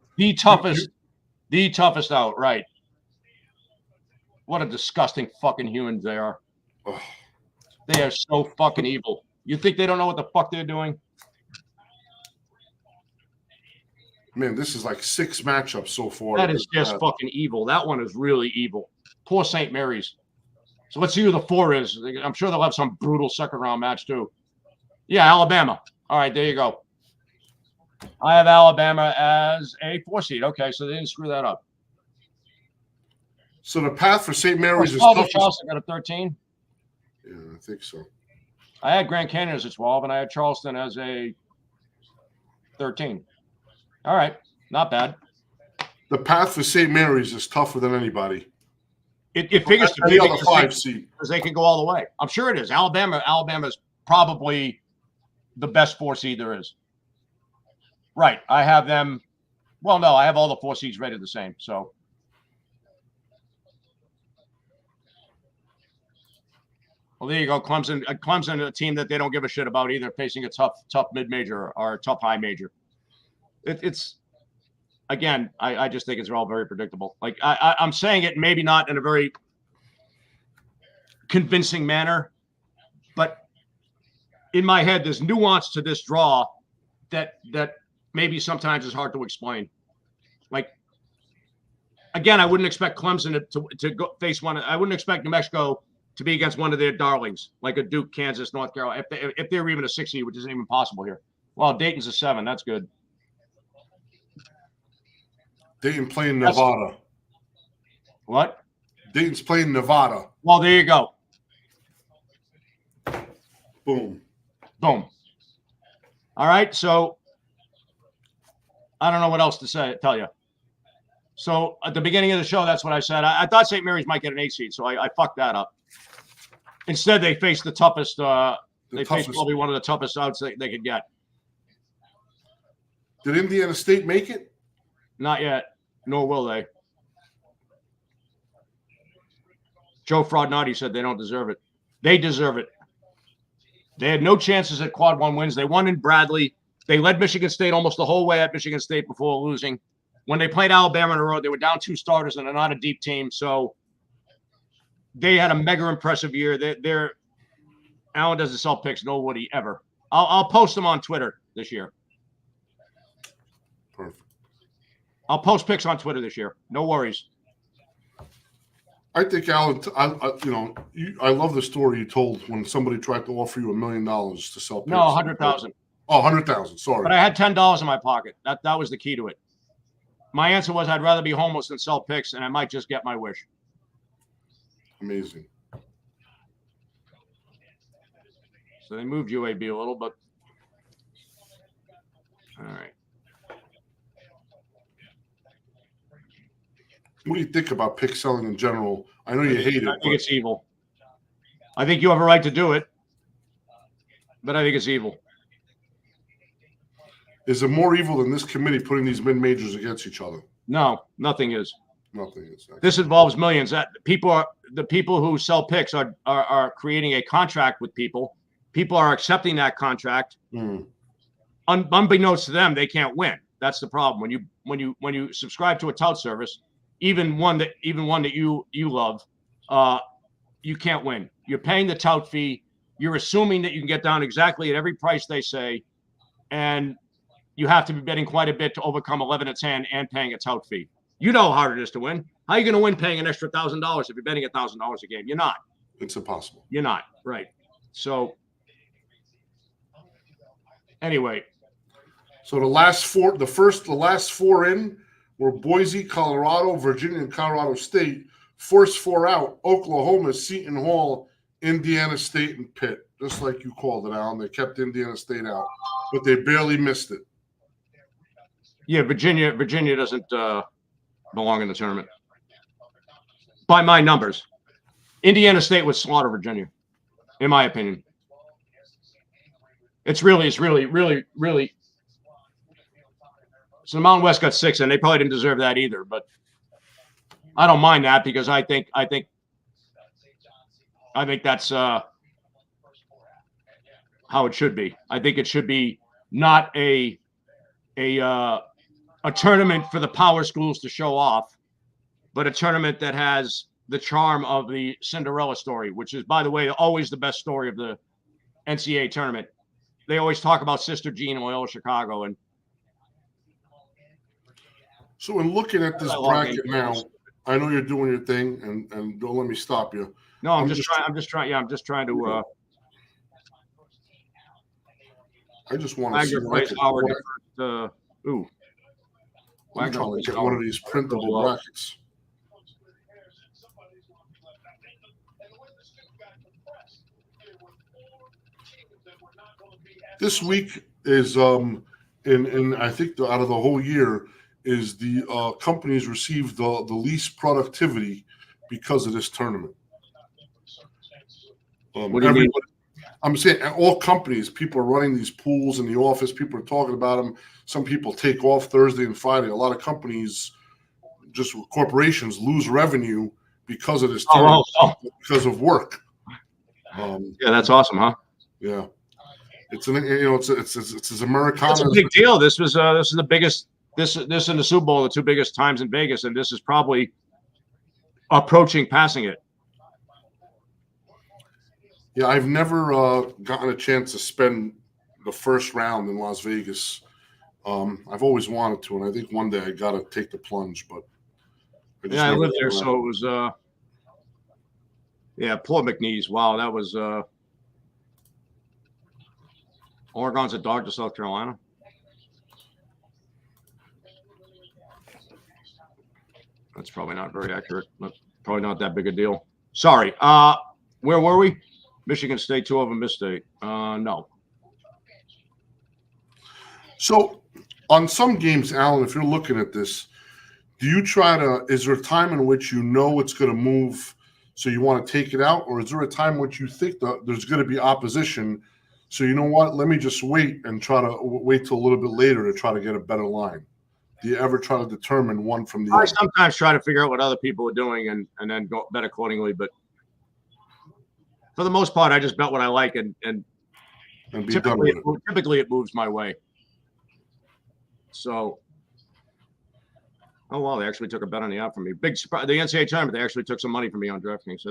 The toughest out. Right. What a disgusting fucking humans they are. Oh. They are so fucking evil. You think they don't know what the fuck they're doing? Man, this is like 6 matchups so far. That is just fucking evil. That one is really evil. Poor St. Mary's. So let's see who the 4 is. I'm sure they'll have some brutal second round match too. Yeah, Alabama. All right, there you go. I have Alabama as a 4 seed. Okay, so they didn't screw that up. So the path for St. Mary's is tough. Charleston got a 13. Yeah, I think so. I had Grand Canyon as a 12, and I had Charleston as a 13. All right, not bad. The path for St. Mary's is tougher than anybody. It figures to be the 5 seed because they can go all the way. I'm sure it is. Alabama's probably the best 4 seed there is. Right. I have them. Well, no, I have all the 4 seeds rated the same. So. Well, there you go. Clemson, a team that they don't give a shit about either, facing a tough mid-major or a tough high major. It's again, I just think it's all very predictable. Like I'm saying it maybe not in a very convincing manner, but in my head, there's nuance to this draw that maybe sometimes is hard to explain. Like again, I wouldn't expect Clemson to go face one. I wouldn't expect New Mexico to be against one of their darlings, like a Duke, Kansas, North Carolina, if they're even a 6 seed, which isn't even possible here. Well, Dayton's a 7. That's good. Dayton playing Nevada. What? Dayton's playing Nevada. Well, there you go. Boom. Boom. All right. So I don't know what else to tell you. So at the beginning of the show, that's what I said. I thought St. Mary's might get an 8 seed, so I fucked that up. Instead, they faced the toughest. Faced probably one of the toughest outs they could get. Did Indiana State make it? Not yet, nor will they. Joe Fraudnati said they don't deserve it. They deserve it. They had no chances at quad 1 wins. They won in Bradley. They led Michigan State almost the whole way at Michigan State before losing. When they played Alabama on the road, they were down 2 starters and they're not a deep team. So they had a mega impressive year. They're Alan doesn't sell picks, no would he ever. I'll post them on Twitter this year. Perfect. I'll post picks on Twitter this year. No worries. I think Alan, I love the story you told when somebody tried to offer you $1 million to sell picks. No, 100,000. Oh, 100,000. Sorry. But I had $10 in my pocket. That was the key to it. My answer was I'd rather be homeless than sell picks, and I might just get my wish. Amazing. So they moved UAB a little, but All right. What do you think about pick selling in general? I know you hate it, I think but it's evil. I think you have a right to do it, but I think it's evil. is it more evil than this committee putting these mid majors against each other? No, nothing is. Nothing is. This involves millions. That the people who sell picks are creating a contract with people. People are accepting that contract. Mm. Unbeknownst to them, they can't win. That's the problem. When you subscribe to a tout service, even one that you love, you can't win. You're paying the tout fee. You're assuming that you can get down exactly at every price they say, and you have to be betting quite a bit to overcome 11 to 10 and paying a tout fee. You know how hard it is to win. How are you going to win paying an extra $1,000 if you're betting $1,000 a game? You're not. It's impossible. You're not. Right. So anyway. So the last four in were Boise, Colorado, Virginia, and Colorado State. First four out: Oklahoma, Seton Hall, Indiana State, and Pitt. Just like you called it, Alan. They kept Indiana State out, but they barely missed it. Yeah, Virginia doesn't belong in the tournament by my numbers. Indiana State would slaughter Virginia, in my opinion. It's really. So the Mountain West got 6, and they probably didn't deserve that either. But I don't mind that because I think that's how it should be. I think it should be not a tournament for the power schools to show off, but a tournament that has the charm of the Cinderella story, which is, by the way, always the best story of the NCAA tournament. They always talk about Sister Jean and Loyola Chicago, and so in looking at this bracket now, I know you're doing your thing, and don't let me stop you. No, I'm just trying to. I just want to see. Ooh. I'm trying to get one of these printable brackets. This week is in I think out of the whole year is the companies received the least productivity because of this tournament. What do you mean? I'm saying all companies, people are running these pools in the office. People are talking about them. Some people take off Thursday and Friday. A lot of companies, just corporations, lose revenue because of this tournament, because of work. Yeah, that's awesome, huh? Yeah, it's Americana. It's a big deal. This is the biggest. This and the Super Bowl, the two biggest times in Vegas, and this is probably approaching passing it. Yeah, I've never gotten a chance to spend the first round in Las Vegas. I've always wanted to, and I think one day I got to take the plunge. But I lived there, so it was. Poor McNeese. Wow, that was. Oregon's a dog to South Carolina. That's probably not very accurate. That's probably not that big a deal. Sorry. Where were we? Michigan State, 2 of them Miss State. No. So on some games, Alan, if you're looking at this, is there a time in which you know it's going to move, so you want to take it out? Or is there a time in which you think that there's going to be opposition, so you know what, let me just wait and try to wait till a little bit later to try to get a better line? Do you ever try to determine one from the other? I sometimes try to figure out what other people are doing and then go bet accordingly. But for the most part, I just bet what I like and be done with it. Typically it moves my way. So, oh wow, they actually took a bet on the app from me. Big surprise! The NCAA tournament, they actually took some money from me on DraftKings.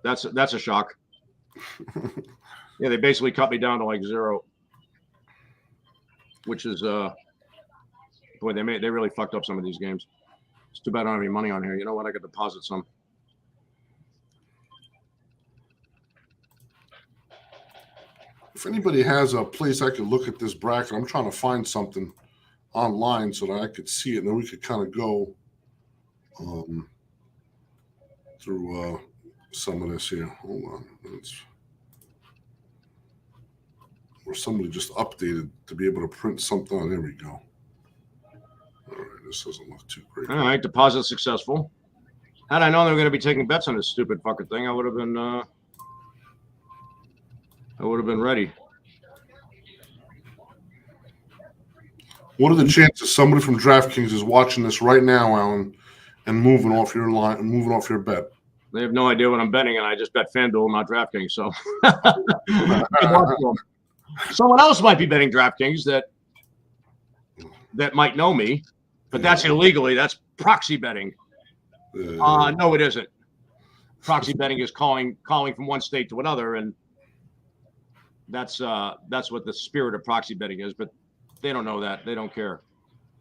That's a shock. Yeah, they basically cut me down to like 0, which is boy, they really fucked up some of these games. It's too bad I don't have any money on here. You know what? I could deposit some. If anybody has a place I could look at this bracket, I'm trying to find something online so that I could see it, and then we could kind of go through some of this here. Hold on. or somebody just updated to be able to print something on. There we go. All right, this doesn't look too great. All right, deposit successful. Had I known they were going to be taking bets on this stupid fucking thing, I would have been ready. What are the chances somebody from DraftKings is watching this right now, Alan, and moving off your line and moving off your bet? They have no idea what I'm betting, and I just bet FanDuel, not DraftKings. So someone else might be betting DraftKings that might know me, but that's illegally. That's proxy betting. No, it isn't. Proxy betting is calling from one state to another, and that's what the spirit of proxy betting is. But they don't know that. They don't care.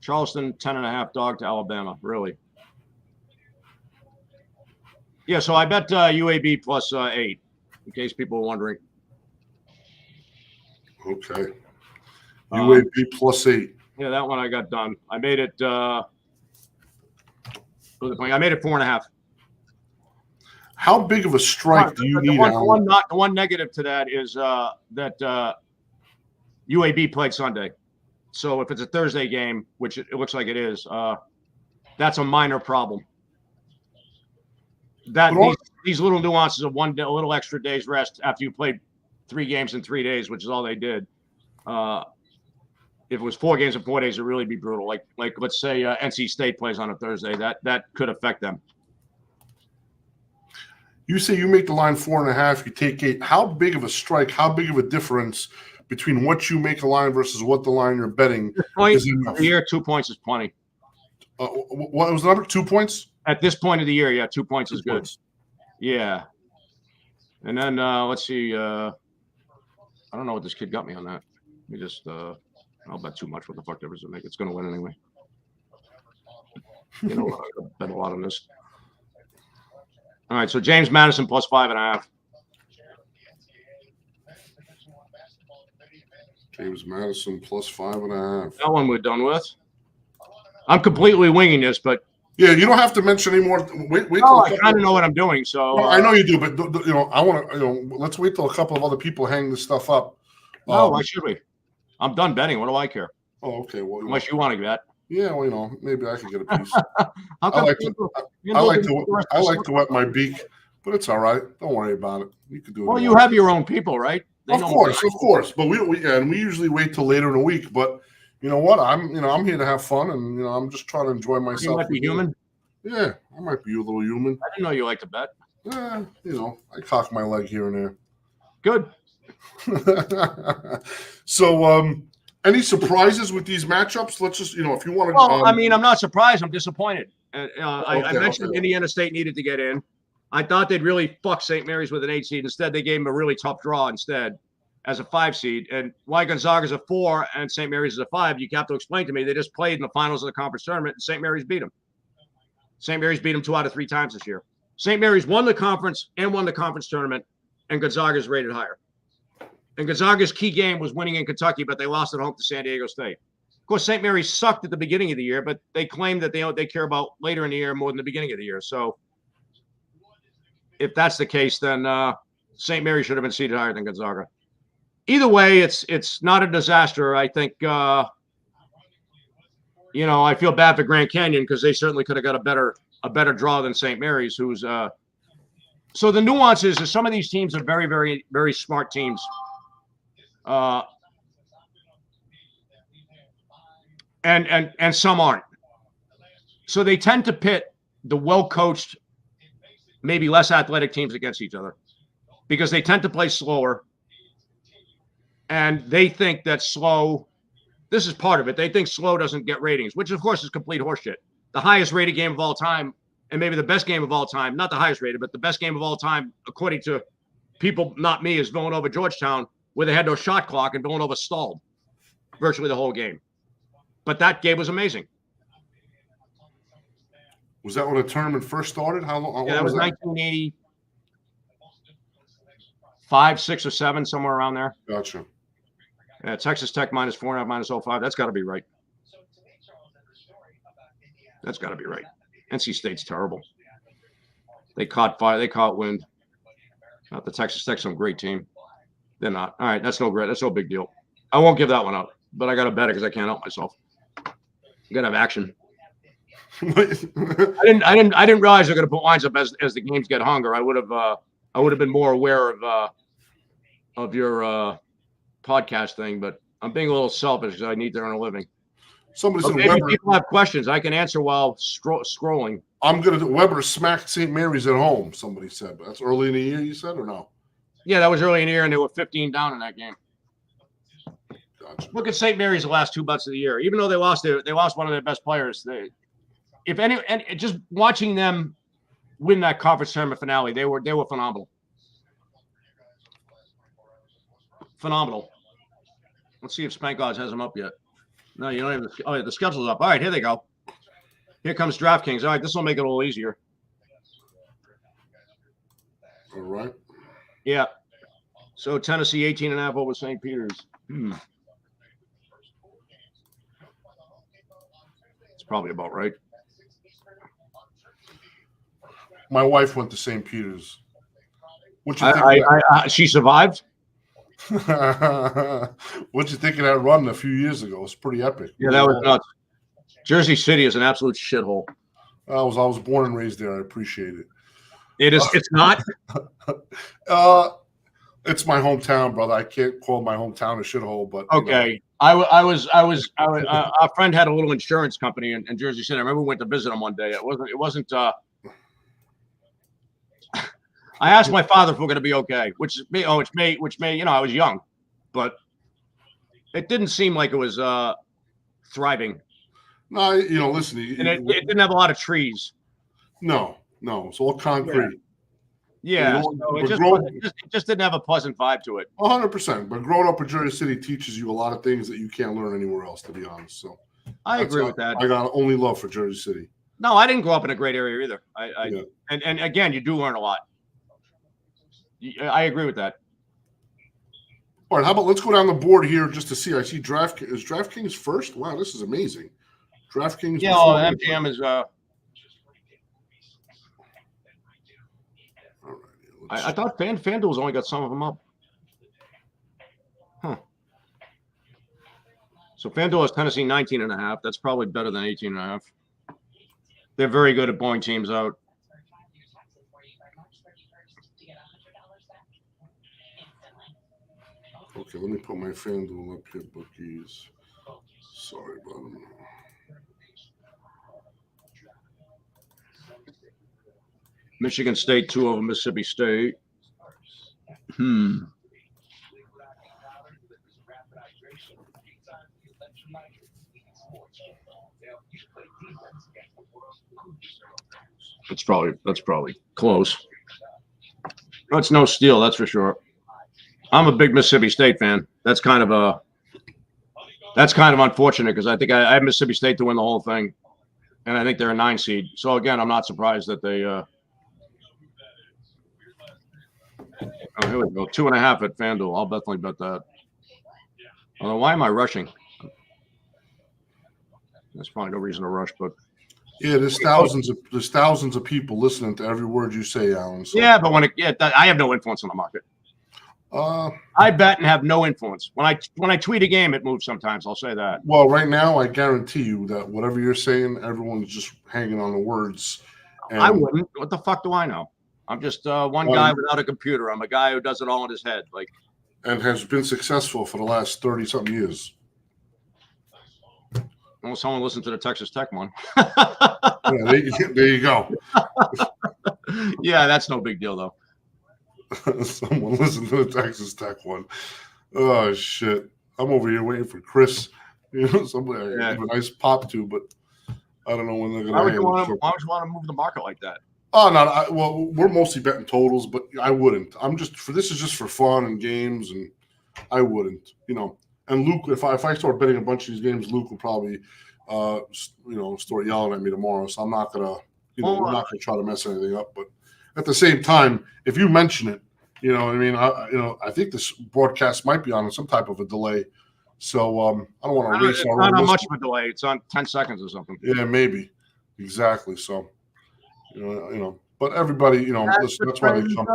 Charleston 10.5 dog to Alabama. Really? Yeah. So I bet UAB plus 8, in case people are wondering. Okay. UAB plus 8. Yeah, that one I got done. I made it. I made it 4.5. How big of a strike do you need? The one negative to that is that UAB played Sunday. So if it's a Thursday game, which it looks like it is, that's a minor problem. These little nuances of a little extra day's rest after you played 3 games in 3 days, which is all they did. If it was 4 games in 4 days, it'd really be brutal. Like let's say NC State plays on a Thursday, that could affect them. You say you make the line 4.5, you take 8. How big of a strike? How big of a difference between what you make a line versus what the line you're betting is enough? Here, 2 points is plenty. What was the number? 2 points? At this point of the year, yeah, 2 points is good. Yeah. And then let's see. I don't know what this kid got me on that. Let me just. I'll bet too much. What the fuck difference it make? It's going to win anyway. You know, I bet a lot on this. All right, so James Madison plus 5.5. James Madison plus 5.5. That one we're done with. I'm completely winging this, but yeah, you don't have to mention anymore. Wait. No, I kind of know what I'm doing. So well, I know you do, but I want to. Let's wait till a couple of other people hang this stuff up. No, why should we? I'm done betting. What do I care? Oh, okay. Well, unless you want to bet. Yeah, well, maybe I can get a piece. I like to wet my beak, but it's all right. Don't worry about it. You can do it. Well, you have your own people, right? Of course. But we usually wait till later in the week. But you know what? I'm here to have fun, and I'm just trying to enjoy myself. You might be human. Yeah, I might be a little human. I didn't know you like to bet. I cock my leg here and there. Good. So, any surprises with these matchups? Let's just, if you want to. Well, I'm not surprised. I'm disappointed. I mentioned Indiana State needed to get in. I thought they'd really fuck St. Mary's with an 8 seed. Instead, they gave them a really tough draw instead as a 5 seed. And why Gonzaga's a 4 and St. Mary's is a 5, you have to explain to me. They just played in the finals of the conference tournament, and St. Mary's beat them. St. Mary's beat them 2 out of 3 times this year. St. Mary's won the conference and won the conference tournament, and Gonzaga's rated higher. And Gonzaga's key game was winning in Kentucky, but they lost at home to San Diego State. Of course, St. Mary's sucked at the beginning of the year, but they claim that they care about later in the year more than the beginning of the year. So if that's the case, then St. Mary's should have been seeded higher than Gonzaga. Either way, it's not a disaster. I think, I feel bad for Grand Canyon because they certainly could have got a better draw than St. Mary's, who's so the nuances is some of these teams are very, very, very smart teams. And some aren't. So they tend to pit the well-coached, maybe less athletic teams against each other because they tend to play slower. And they think that slow, this is part of it. They think slow doesn't get ratings, which of course is complete horseshit. The highest rated game of all time, and maybe the best game of all time, not the highest rated, but the best game of all time, according to people, not me, is Villanova Georgetown, where they had no shot clock and Villanova stalled virtually the whole game. But that game was amazing. Was that when the tournament first started? How long? Yeah, that was 1985, 6 or 7, somewhere around there. Gotcha. Yeah, Texas Tech -4.5, -05. That's got to be right. That's got to be right. NC State's terrible. They caught fire. They caught wind. Not the Texas Tech, some great team. They're not. All right, that's no big deal. I won't give that one up, but I got to bet it because I can't help myself. You got to have action. I didn't realize they're going to put lines up as the games get longer. I would have been more aware of your podcast thing, but I'm being a little selfish because I need to earn a living. Somebody said maybe Weber. People have questions. I can answer while scrolling. I'm gonna do Weber smacked St. Mary's at home. Somebody said, but that's early in the year. You said or no? Yeah, that was early in the year, and they were 15 down in that game. Gotcha. Look at St. Mary's the last 2 months of the year. Even though they lost one of their best players. And just watching them win that conference tournament finale, they were phenomenal. Phenomenal. Let's see if Spank Odds has them up yet. No, you don't have the. Oh, yeah, the schedule's up. All right, here they go. Here comes DraftKings. All right, this will make it a little easier. All right. Yeah. So Tennessee 18.5 over St. Peter's. It's probably about right. My wife went to St. Peter's. What you think? She survived. What'd you think of that run a few years ago? It was pretty epic. Yeah, that was nuts. Jersey City is an absolute shithole. I was born and raised there. I appreciate it. It is. It's not. It's my hometown, brother. I can't call my hometown a shithole, but Okay. Our friend had a little insurance company in Jersey City. I remember we went to visit him one day. It wasn't. I asked my father if we're going to be okay, which may, I was young, but it didn't seem like it was thriving. No, listen. And it didn't have a lot of trees. No, it's all concrete. Yeah, so it just didn't have a pleasant vibe to it. 100%. But growing up in Jersey City teaches you a lot of things that you can't learn anywhere else, to be honest. So I agree with that. I got only love for Jersey City. No, I didn't grow up in a great area either. Yeah. And again, you do learn a lot. I agree with that. All right, how about let's go down the board here just to see. I see DraftKings. Is DraftKings first? Wow, this is amazing. DraftKings. Yeah, MGM is. I thought FanDuel's only got some of them up. Huh. So FanDuel has Tennessee 19.5. That's probably better than 18.5. They're very good at blowing teams out. Okay, let me put my FanDuel up here, bookies. Sorry about them. Michigan State 2 over Mississippi State. That's probably close. That's no steal, that's for sure. I'm a big Mississippi State fan. That's kind of unfortunate because I think I have Mississippi State to win the whole thing, and I think they're a 9 seed. So again, I'm not surprised that they. Oh, here we go, 2.5 at FanDuel. I'll definitely bet that. Although, why am I rushing? There's probably no reason to rush, but. Yeah, there's thousands of people listening to every word you say, Alan. So. Yeah, but I have no influence on the market. I bet and have no influence. When I tweet a game, it moves sometimes. I'll say that. Well, right now, I guarantee you that whatever you're saying, everyone's just hanging on the words. And I wouldn't. What the fuck do I know? I'm just one guy without a computer. I'm a guy who does it all in his head. And has been successful for the last 30-something years. Well, someone listened to the Texas Tech one. Yeah, there you go. Yeah, that's no big deal, though. Someone listened to the Texas Tech one. Oh, shit. I'm over here waiting for Chris. Somebody I give a nice pop to, but I don't know when they're going to. Why would you want to move the market like that? Oh, no. Well, we're mostly betting totals, but I wouldn't. This is just for fun and games, and I wouldn't, And Luke, if I start betting a bunch of these games, Luke will probably, start yelling at me tomorrow. So I'm not gonna, we're not gonna try to mess anything up. But at the same time, if you mention it, I think this broadcast might be on some type of a delay. So I don't want to race. It's not on much of a delay. It's on 10 seconds or something. Yeah, maybe. Exactly. So, but everybody, listen, that's why they come.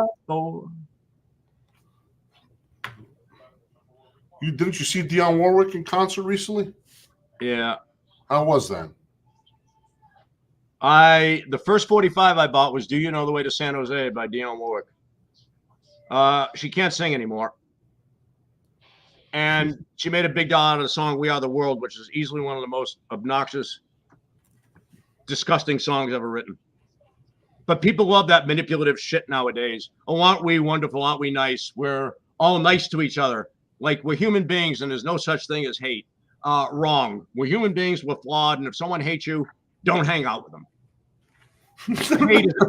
Didn't you see Dionne Warwick in concert recently? Yeah. How was that? The first 45 I bought was "Do You Know the Way to San Jose" by Dionne Warwick. She can't sing anymore. And she made a big deal out of the song "We Are the World," which is easily one of the most obnoxious, disgusting songs ever written. But people love that manipulative shit nowadays. Oh, aren't we wonderful? Aren't we nice? We're all nice to each other. Like we're human beings and there's no such thing as hate. Wrong. We're human beings. We're flawed. And if someone hates you, don't hang out with them.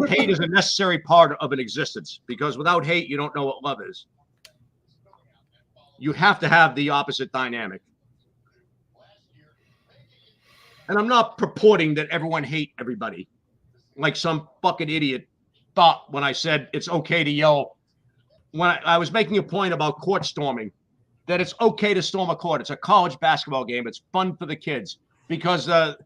Hate is a necessary part of an existence because without hate, you don't know what love is. You have to have the opposite dynamic. And I'm not purporting that everyone hate everybody like some fucking idiot thought when I said it's okay to yell. When I was making a point about court storming, that it's okay to storm a court. It's a college basketball game. It's fun for the kids because the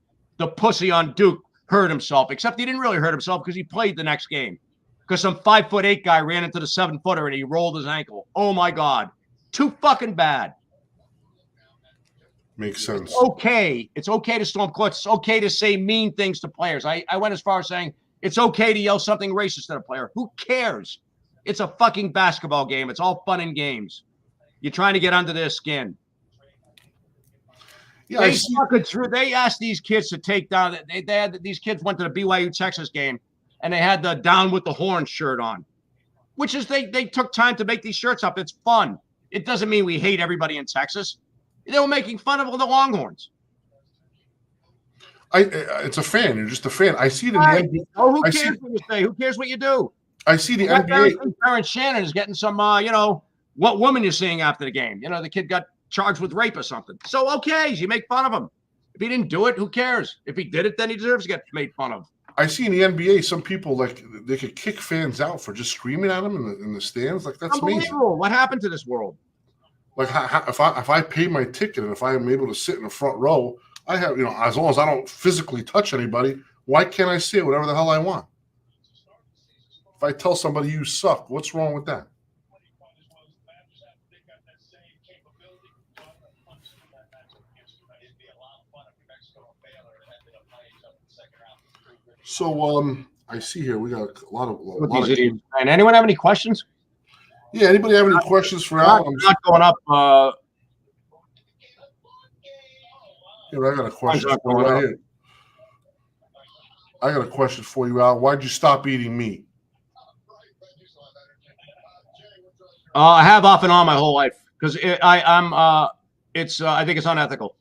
pussy on Duke hurt himself, except he didn't really hurt himself because he played the next game. Because some 5'8" guy ran into the 7-footer and he rolled his ankle. Oh my God. Too fucking bad. Makes sense. It's okay to storm courts. It's okay to say mean things to players. I went as far as saying it's okay to yell something racist at a player. Who cares? It's a fucking basketball game. It's all fun and games. You're trying to get under their skin. Yeah, they asked these kids to take down. These kids went to the BYU Texas game, and they had the "Down with the Horn" shirt on, which is they took time to make these shirts up. It's fun. It doesn't mean we hate everybody in Texas. They were making fun of the Longhorns. It's a fan. You're just a fan. I see it in the NBA. Oh, who cares what you say? Who cares what you do? I see the NBA. Terrence Shannon is getting some, what woman you're seeing after the game. The kid got charged with rape or something. So, okay, you make fun of him. If he didn't do it, who cares? If he did it, then he deserves to get made fun of. I see in the NBA some people, like, they could kick fans out for just screaming at them in the stands. Like, that's amazing. What happened to this world? Like, if I pay my ticket and if I am able to sit in the front row, I have, as long as I don't physically touch anybody, why can't I say whatever the hell I want? If I tell somebody you suck, what's wrong with that? So, I see here we got a lot of. And anyone have any questions? Yeah, anybody have any questions for Al? I'm not going up. Here, I got a question for you right here. I got a question for you, Al. Why'd you stop eating meat? I have off and on my whole life because I think it's unethical.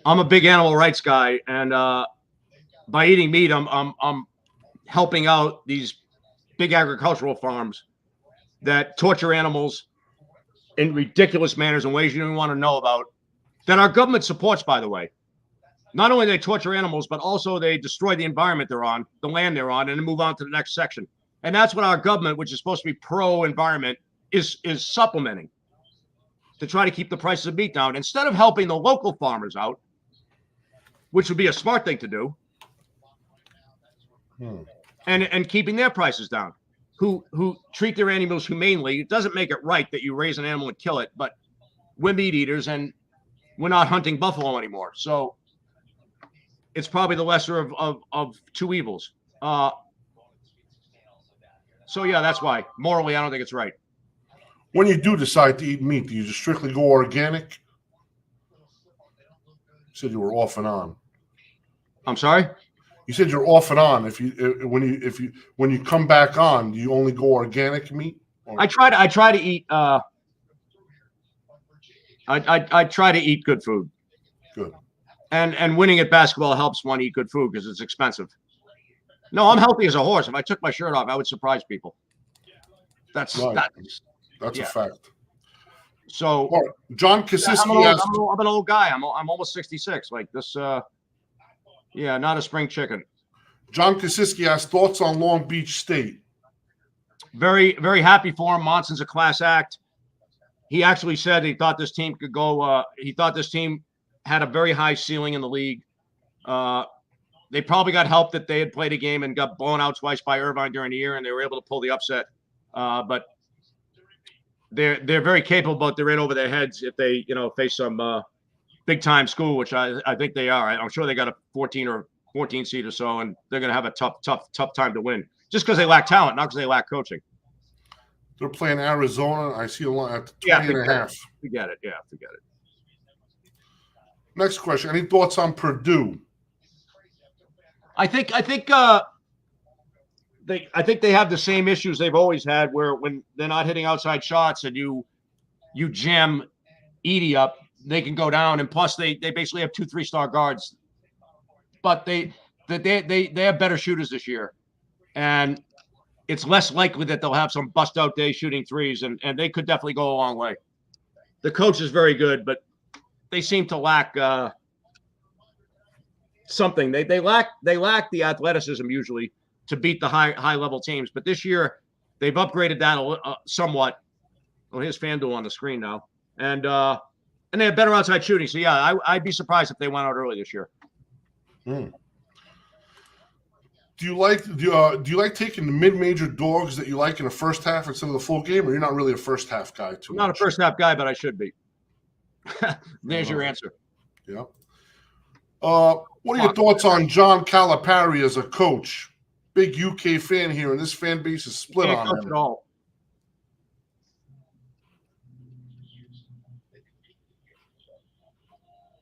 I'm a big animal rights guy, and by eating meat, I'm helping out these big agricultural farms that torture animals in ridiculous manners and ways you don't even want to know about, that our government supports, by the way. Not only do they torture animals, but also they destroy the environment they're on, the land they're on, and then move on to the next section. And that's what our government, which is supposed to be pro-environment, is supplementing to try to keep the prices of meat down. Instead of helping the local farmers out, which would be a smart thing to do, and keeping their prices down, who treat their animals humanely. It doesn't make it right that you raise an animal and kill it, but we're meat eaters and we're not hunting buffalo anymore. So it's probably the lesser of two evils. So yeah, that's why. Morally, I don't think it's right. When you do decide to eat meat, do you just strictly go organic? You said you were off and on. I'm sorry? You said you're off and on. When you come back on, do you only go organic meat? I try to eat I try to eat good food. Good. And winning at basketball helps one eat good food because it's expensive. No, I'm healthy as a horse. If I took my shirt off, I would surprise people. That's right. That's yeah. a fact. So John Kasiski asked, I'm an old guy. I'm almost 66. Like this not a spring chicken. John Kasiski asked thoughts on Long Beach State. Very, very happy for him. Monson's a class act. He actually said he thought this team could go. He thought this team had a very high ceiling in the league. They probably got help that they had played a game and got blown out twice by Irvine during the year, and they were able to pull the upset. But they're very capable, but they're in over their heads if they face some big time school, which I think they are. I'm sure they got a 14 seed or so, and they're going to have a tough time to win just because they lack talent, not because they lack coaching. They're playing Arizona. I see a lot at 20 and a half. Forget it. Yeah, forget it. Next question. Any thoughts on Purdue? I think they have the same issues they've always had, where when they're not hitting outside shots and you jam Edey up, they can go down. And plus, they basically have 2 3-star guards, but they have better shooters this year, and it's less likely that they'll have some bust out day shooting threes, and they could definitely go a long way. The coach is very good, but they seem to lack something. They lack the athleticism usually to beat the high level teams. But this year they've upgraded that somewhat. Well, here's FanDuel on the screen now, and they have better outside shooting. So yeah, I'd be surprised if they went out early this year. Do you like taking the mid-major dogs that you like in the first half instead of the full game, or you're not really a first half guy too much? I'm not a first half guy, but I should be. There's your answer. Yeah. What are your thoughts on John Calipari as a coach? Big UK fan here, and this fan base is split on him. At all.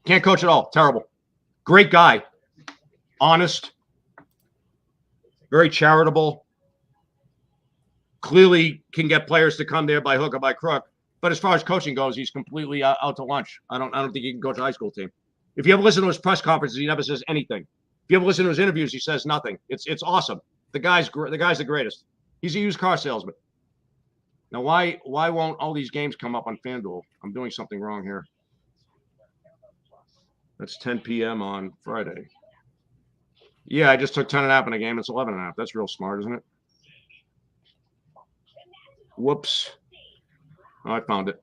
Can't coach at all. Terrible. Great guy. Honest. Very charitable. Clearly can get players to come there by hook or by crook. But as far as coaching goes, he's completely out to lunch. I don't think he can coach a high school team. If you ever listen to his press conferences, he never says anything. If you ever listen to his interviews, he says nothing. It's awesome. The guy's the greatest. He's a used car salesman. Now, why won't all these games come up on FanDuel? I'm doing something wrong here. That's 10 p.m. on Friday. Yeah, I just took 10.5 in a game. It's 11.5. That's real smart, isn't it? Whoops. Oh, I found it.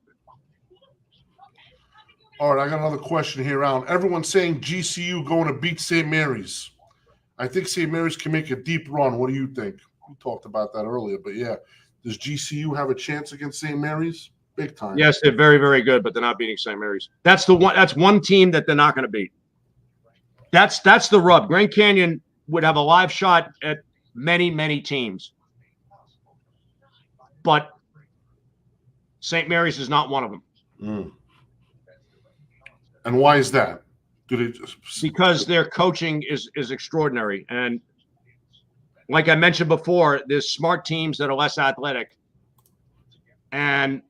All right, I got another question here, Alan. Everyone's saying GCU going to beat St. Mary's. I think St. Mary's can make a deep run. What do you think? We talked about that earlier, but yeah. Does GCU have a chance against St. Mary's? Big time. Yes, they're very, very good, but they're not beating St. Mary's. That's one team that they're not going to beat. That's the rub. Grand Canyon would have a live shot at many, many teams. But St. Mary's is not one of them. And why is that? Because their coaching is extraordinary. And like I mentioned before, there's smart teams that are less athletic. And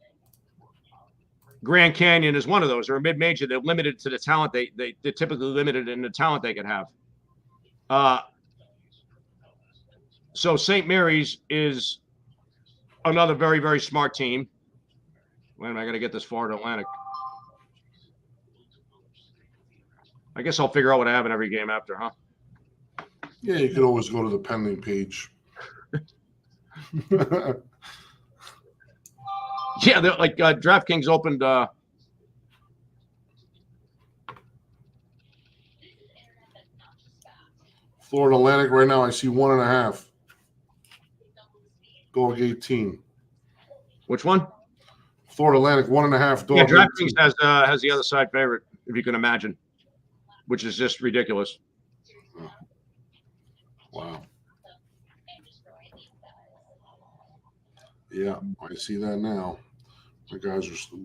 Grand Canyon is one of those. They're a mid-major. They're limited to the talent. They're typically limited in the talent they can have. So St. Mary's is another very, very smart team. Wait a minute, I got to get this Florida Atlantic. I guess I'll figure out what I have in every game after, huh? Yeah, you could always go to the pending page. Yeah, like DraftKings opened. Florida Atlantic right now, I see 1.5. Dog 18. Which one? Florida Atlantic 1.5. Dog. Yeah, DraftKings has the other side favorite, if you can imagine, which is just ridiculous. Wow. Yeah, I see that now. My guys are still.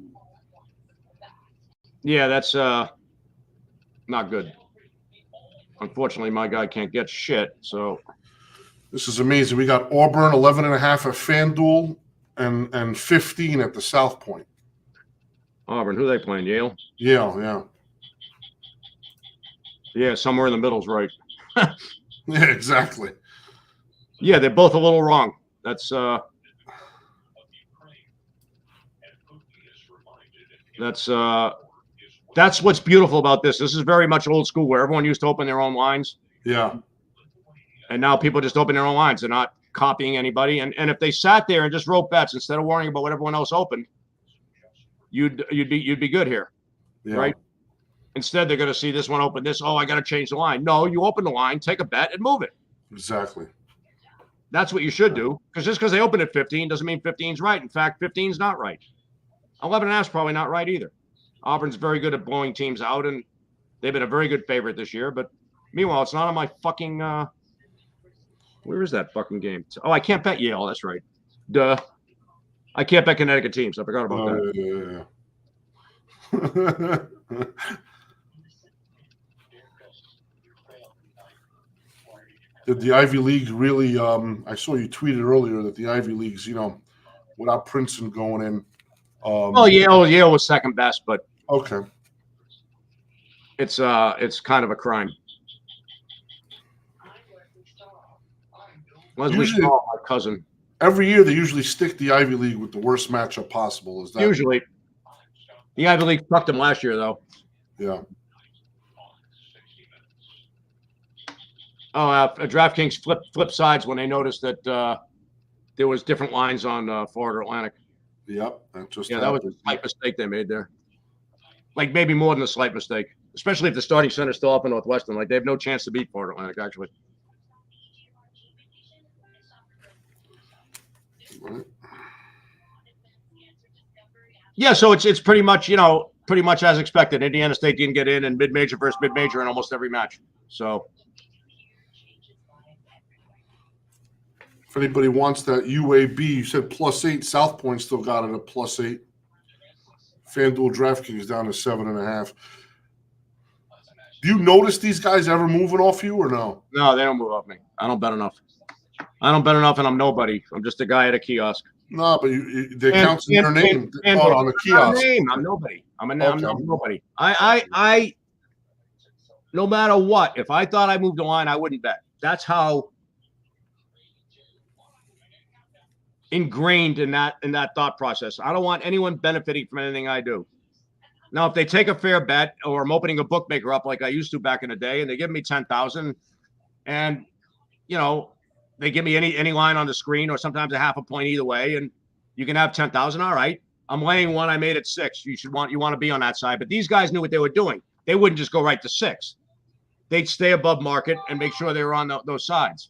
Yeah, that's not good. Unfortunately, my guy can't get shit. So This is amazing. We got Auburn 11.5 at FanDuel and 15 at the South Point. Auburn, who are they playing? Yale? Yeah. Yeah, somewhere in the middle's right. Yeah, exactly. Yeah, they're both a little wrong. That's what's beautiful about this. This is very much old school, where everyone used to open their own lines. Yeah. And now people just open their own lines. They're not copying anybody. And if they sat there and just wrote bets instead of worrying about what everyone else opened, you'd be good here. Yeah. Right? Instead, they're going to see this one open this. Oh, I got to change the line. No, you open the line, take a bet, and move it. Exactly. That's what you should do. Because just because they open at 15 doesn't mean 15's right. In fact, 15's not right. 11.5 is probably not right either. Auburn's very good at blowing teams out, and they've been a very good favorite this year. But meanwhile, it's not on my fucking. Where is that fucking game? Oh, I can't bet Yale. That's right. Duh. I can't bet Connecticut teams. I forgot about that. Yeah. Did the Ivy League really? I saw you tweeted earlier that the Ivy Leagues, without Princeton going in. Well, Yale was second best, but okay, it's kind of a crime. Leslie Stahl, my cousin. Every year they usually stick the Ivy League with the worst matchup possible. Is that usually? The Ivy League fucked them last year, though. Yeah. Oh, DraftKings flip sides when they noticed that there was different lines on Florida Atlantic. Yep, that was a slight mistake they made there. Like maybe more than a slight mistake, especially if the starting center's still up in Northwestern. Like they have no chance to beat Florida Atlantic, actually. Right. Yeah, so it's pretty much as expected. Indiana State didn't get in, and mid-major versus mid-major in almost every match. So. If anybody wants that UAB, you said +8. South Point still got it at +8. FanDuel DraftKings down to 7.5. Do you notice these guys ever moving off you or no? No, they don't move off me. I don't bet enough. And I'm nobody. I'm just a guy at a kiosk. No, but they count in your name on the kiosk. I'm nobody. I'm nobody. I no matter what, if I thought I moved the line, I wouldn't bet. That's how ingrained in that thought process. I don't want anyone benefiting from anything I do. Now, if they take a fair bet, or I'm opening a bookmaker up like I used to back in the day, and they give me 10,000, and they give me any line on the screen, or sometimes a half a point either way, and you can have 10,000. All right, I'm laying one. I made it 6. You want to be on that side. But these guys knew what they were doing. They wouldn't just go right to 6. They'd stay above market and make sure they were on those sides.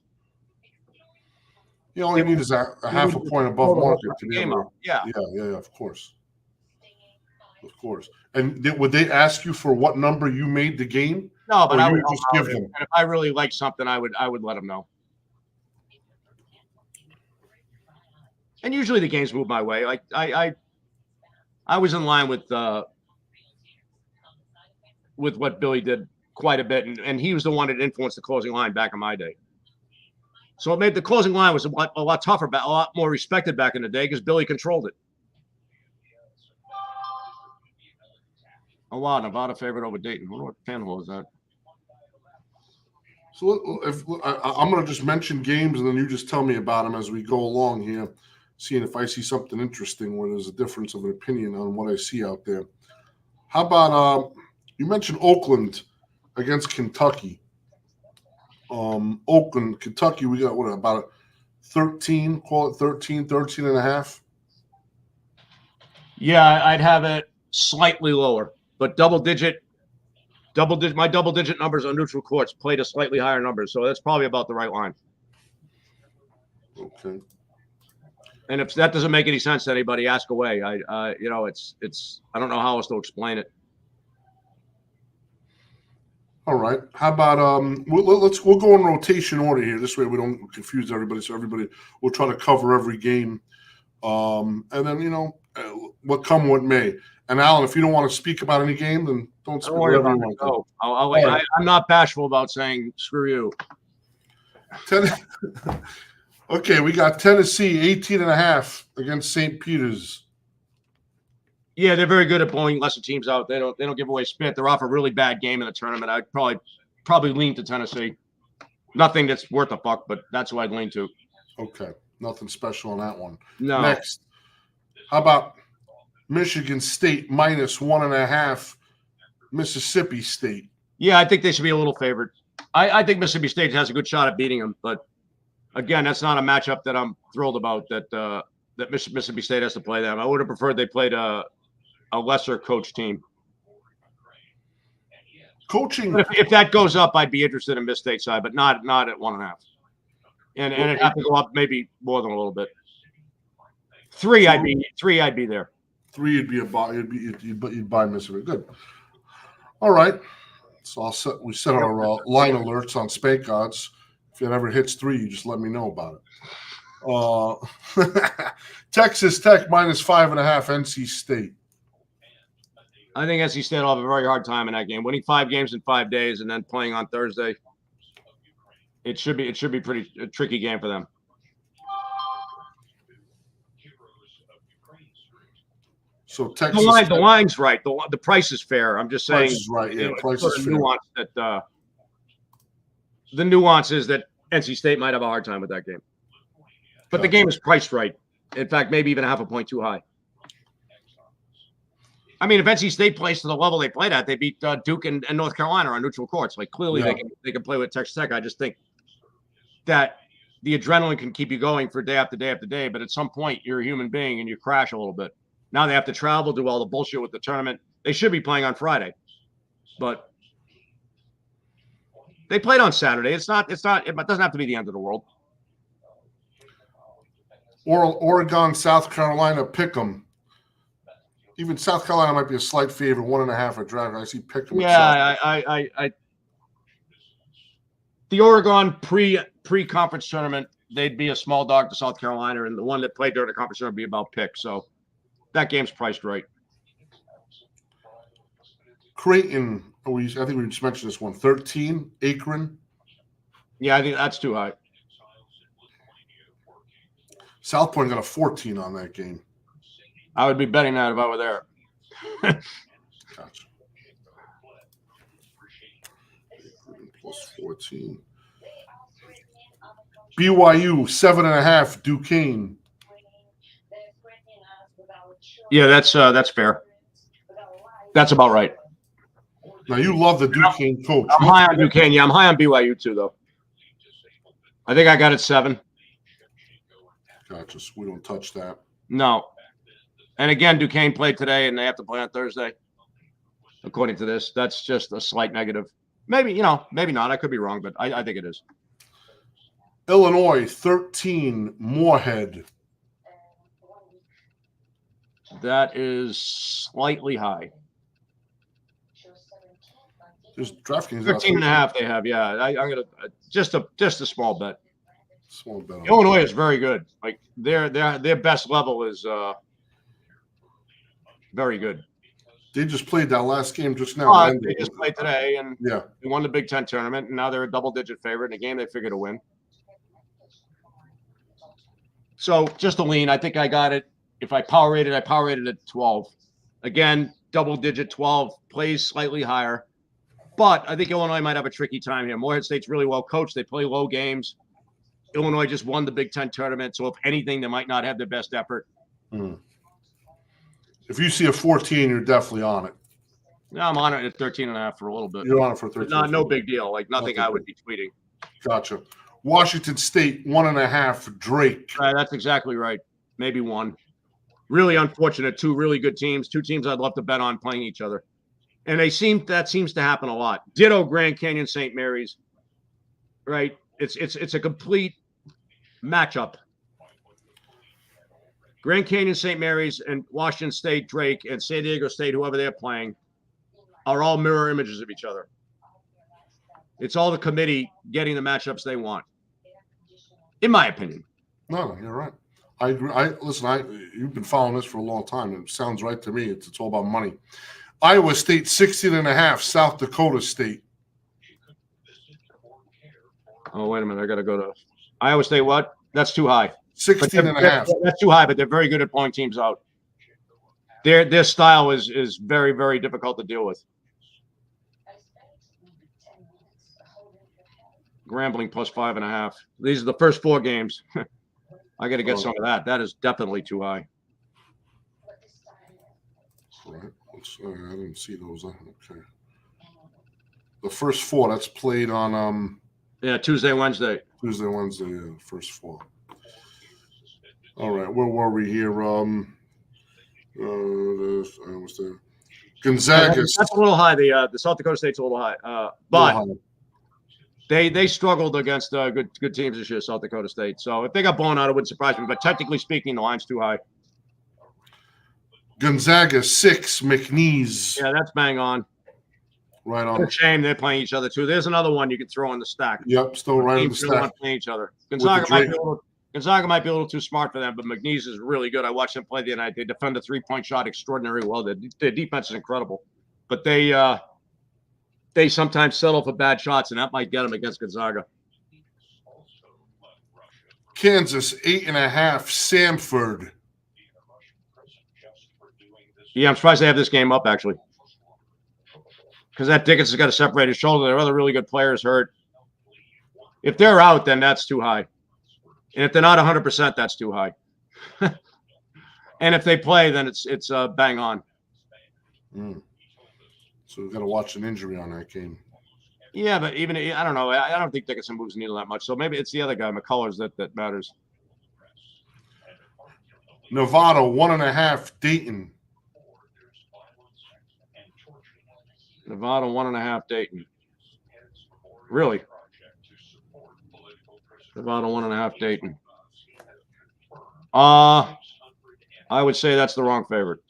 You only need is a half a point above market to be able to. Yeah, of course. And would they ask you for what number you made the game? No, but I would just give them. And if I really liked something, I would let them know. And usually the games move my way. Like I was in line with what Billy did quite a bit, and he was the one that influenced the closing line back in my day. So it made the closing line was a lot tougher, a lot more respected back in the day because Billy controlled it. Oh wow, Nevada favorite over Dayton. I wonder what Panhole is that. So I'm going to just mention games, and then you just tell me about them as we go along here, seeing if I see something interesting where there's a difference of an opinion on what I see out there. How about you mentioned Oakland against Kentucky? Oakland, Kentucky, we got about a 13, call it 13 and a half. Yeah, I'd have it slightly lower, but double digit. My double digit numbers on neutral courts played a slightly higher number, so that's probably about the right line. Okay. And if that doesn't make any sense to anybody, ask away. It's I don't know how else to explain it. All right. How about we'll go in rotation order here. This way we don't confuse everybody. So everybody will try to cover every game, and then what come what may. And Alan, if you don't want to speak about any game, then don't speak. Worry about it. No, I'm not bashful about saying screw you. Okay, we got Tennessee 18.5 against St. Peter's. Yeah, they're very good at blowing lesser teams out. They don't give away spit. They're off a really bad game in the tournament. I'd probably lean to Tennessee. Nothing that's worth a fuck, but that's who I'd lean to. Okay, nothing special on that one. No. Next, how about Michigan State -1.5, Mississippi State? Yeah, I think they should be a little favored. I think Mississippi State has a good shot at beating them, but again, that's not a matchup that I'm thrilled about. That Mississippi State has to play them. I would have preferred they played a lesser coach team. Coaching. But if that goes up, I'd be interested in Miss State side, but not at 1.5. And it'd have to go up maybe more than a little bit. 3, I'd be there. 3 would be a buy. You'd buy Mississippi. Good. All right. So we set our line alerts on Spank Odds. If it ever hits 3, you just let me know about it. Texas Tech -5.5. NC State. I think NC State will have a very hard time in that game. Winning 5 games in 5 days and then playing on Thursday. It should be a tricky game for them. So Texas. The line's right. The price is fair. I'm just saying. Price is right. Yeah, price sort is of fair. nuance that the nuance is that NC State might have a hard time with that game. But the game is priced right. In fact, maybe even half a point too high. I mean, if NC State plays to the level they played at, they beat Duke and North Carolina on neutral courts. Like clearly they can play with Texas Tech. I just think that the adrenaline can keep you going for day after day after day. But at some point, you're a human being and you crash a little bit. Now they have to travel, do all the bullshit with the tournament. They should be playing on Friday, but they played on Saturday. It doesn't have to be the end of the world. Oregon, South Carolina, Pick'em. Even South Carolina might be a slight favorite, 1.5 a drag. I see Pick'em. Yeah, I the Oregon pre-conference tournament, they'd be a small dog to South Carolina, and the one that played during the conference tournament would be about pick. So that game's priced right. Creighton, I think we just mentioned this one. 13, Akron. Yeah, I think that's too high. South Point got a 14 on that game. I would be betting that if I were there. Gotcha. Plus 14. BYU 7.5. Duquesne. Yeah, that's fair. That's about right. Now you love the Duquesne coach. I'm high on Duquesne. Yeah, I'm high on BYU too, though. I think I got it 7. Gotcha. So we don't touch that. No. And again, Duquesne played today, and they have to play on Thursday. According to this, that's just a slight negative. Maybe maybe not. I could be wrong, but I think it is. Illinois 13, Moorhead. That is slightly high. There's DraftKings 13.5 they have. Yeah, I'm gonna just a small bet. Small bet. Illinois is very good. Like their best level is very good. They just played that last game just now. They just played today, and yeah, they won the Big Ten tournament, and now they're a double-digit favorite in a game they figured to win. So just a lean. I think I got it. If I power rated at 12. Again, double-digit 12, plays slightly higher. But I think Illinois might have a tricky time here. Morehead State's really well coached. They play low games. Illinois just won the Big Ten tournament, so if anything, they might not have their best effort. Mm. If you see a 14, you're definitely on it. Yeah, I'm on it at 13.5 for a little bit. You're on it for 13. No big deal. Like nothing I would be tweeting. Gotcha. Washington State 1.5 Drake. That's exactly right. Maybe 1. Really unfortunate. 2 really good teams. 2 teams I'd love to bet on playing each other, and that seems to happen a lot. Ditto Grand Canyon St. Mary's. Right. It's a complete matchup. Grand Canyon St. Mary's and Washington State Drake and San Diego State, whoever they're playing, are all mirror images of each other. It's all the committee getting the matchups they want, in my opinion. No, you're right. I agree. You've been following this for a long time. It sounds right to me. It's all about money. Iowa State 16.5. South Dakota State. Oh, wait a minute. I got to go to Iowa State. What? That's too high. 16.5. That's too high, but they're very good at pulling teams out. Their style is very, very difficult to deal with. Grambling plus 5.5. These are the first 4 games. I got to get some of that. That is definitely too high. All right. I didn't see those. Okay. The first 4 that's played on Tuesday, Wednesday. Yeah, first 4. All right, where were we here? Gonzaga. That's a little high. The South Dakota State's a little high, but they struggled against good teams this year, South Dakota State. So if they got blown out, it wouldn't surprise me. But technically speaking, the line's too high. Gonzaga 6, McNeese. Yeah, that's bang on. Right What a on. shame they're playing each other too. There's another one you can throw in the stack. Yep, still right in the Teams don't want stack. to play each other. the Gonzaga might, Drake. be a little too smart for them, but McNeese is really good. I watched them play the other night. They defend a 3-point shot extraordinarily well. Their defense is incredible, but they sometimes settle for bad shots, and that might get them against Gonzaga. Kansas 8.5, Samford. Yeah, I'm surprised they have this game up actually, because that Dickens has got a separated shoulder. There are other really good players hurt. If they're out, then that's too high, and if they're not 100%, that's too high. And if they play, then it's bang on. So we've got to watch an injury on that game. Yeah, but even I don't know. I don't think Dickinson moves the needle that much. So maybe it's the other guy, McCullers, that matters. Nevada 1.5, Dayton. Nevada 1.5, Dayton. Really? Nevada 1.5, Dayton. I would say that's the wrong favorite.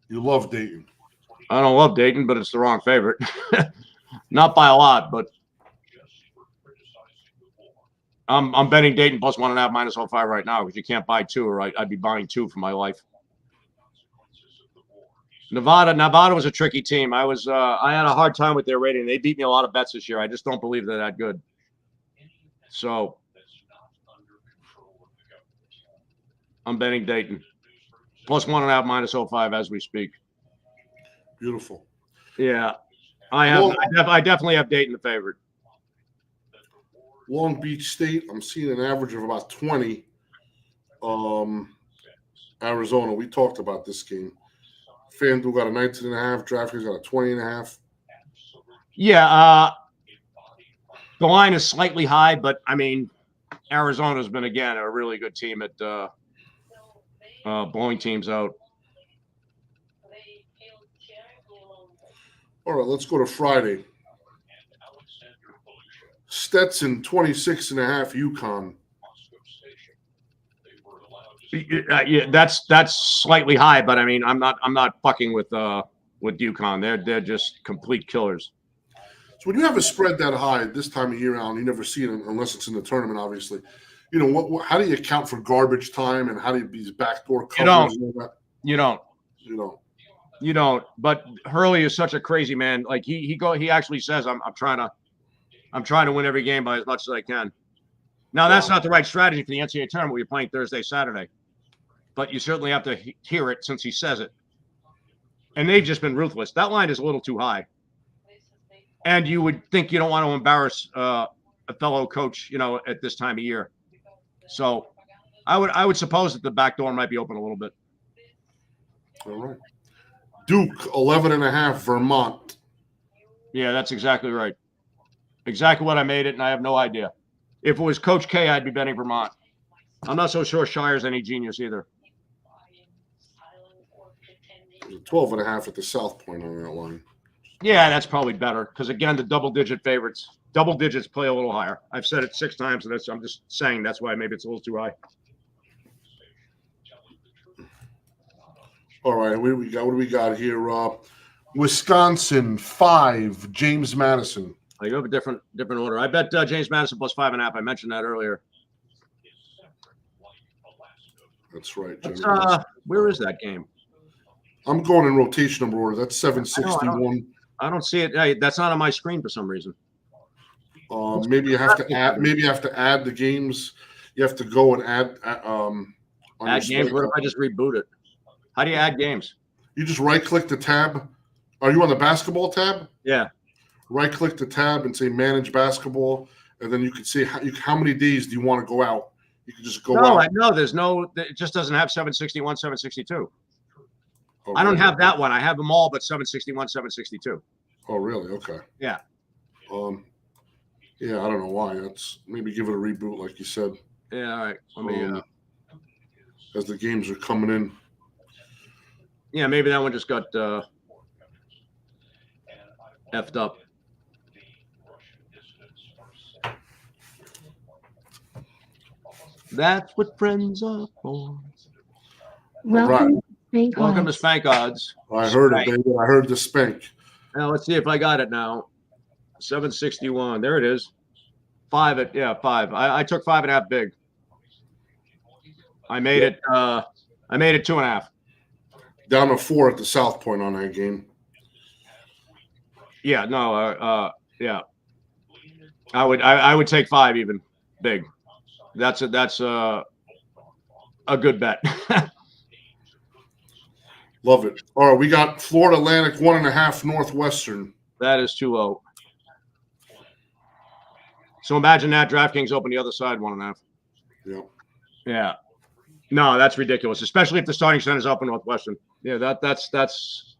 You love Dayton. I don't love Dayton, but it's the wrong favorite. Not by a lot, but I'm betting Dayton plus 1.5 minus 0.5 right now because you can't buy 2, or I'd be buying 2 for my life. Nevada was a tricky team. I had a hard time with their rating. They beat me a lot of bets this year. I just don't believe they're that good. So I'm betting Dayton plus 1.5 minus 0.5 as we speak. Beautiful. Yeah, I definitely have Dayton the favorite. Long Beach State, I'm seeing an average of about 20. Arizona, we talked about this game. FanDuel got a 19.5. DraftKings got a 20.5. Yeah, the line is slightly high, but I mean, Arizona's been again a really good team at blowing teams out. All right, let's go to Friday. Stetson 26.5, UConn. Yeah, that's slightly high, but I mean, I'm not fucking with UConn. They're just complete killers. So when you have a spread that high this time of year, Alan, you never see it unless it's in the tournament, obviously. You know, what how do you account for garbage time and how do you these backdoor covers and all that? You don't. You don't. But Hurley is such a crazy man. Like he actually says, I'm trying to win every game by as much as I can. Now that's not the right strategy for the NCAA tournament where you're playing Thursday, Saturday. But you certainly have to hear it since he says it. And they've just been ruthless. That line is a little too high. And you would think you don't want to embarrass a fellow coach, at this time of year. So I would suppose that the back door might be open a little bit. All right. Duke 11.5, Vermont. Yeah, that's exactly right. Exactly what I made it, and I have no idea. If it was Coach K, I'd be betting Vermont. I'm not so sure Shire's any genius either. 12.5 at the South Point on that line. Yeah, that's probably better because, again, the double digits play a little higher. I've said it 6 times, and I'm just saying that's why maybe it's a little too high. All right, what do we got here? Wisconsin 5, James Madison. You have a different order. I bet James Madison plus 5.5. I mentioned that earlier. That's right. Where is that game? I'm going in rotation number order. That's 761. I don't see it. Hey, that's not on my screen for some reason. Maybe you have to add. Maybe you have to add the games. You have to go and add. Add games. What if I just reboot it? How do you add games? You just right-click the tab. Are you on the basketball tab? Yeah. Right-click the tab and say Manage Basketball, and then you can say how many days do you want to go out. You can just go out. No, there's no. It just doesn't have 761, 762. Oh, I don't really? have that one. I have them all, but 761, 762. Oh, really? Okay. Yeah. Yeah, I don't know why. That's maybe give it a reboot, like you said. Yeah. All right. Let me. As the games are coming in. Yeah, maybe that one just got effed up. That's what friends are for. Welcome, thank Welcome to God. Spank Odds. I heard it, baby. I heard the spank. Now let's see if I got it now. 761. There it is. 5. I took 5.5 big. I made it 2.5. Down to 4 at the South Point on that game. Yeah, no, yeah. I would take 5 even big. That's a good bet. Love it. All right, we got Florida Atlantic 1.5 Northwestern. That is 2-0. So imagine that DraftKings open the other side 1.5. Yeah. Yeah. No, that's ridiculous, especially if the starting center is up in Northwestern. Yeah, that's.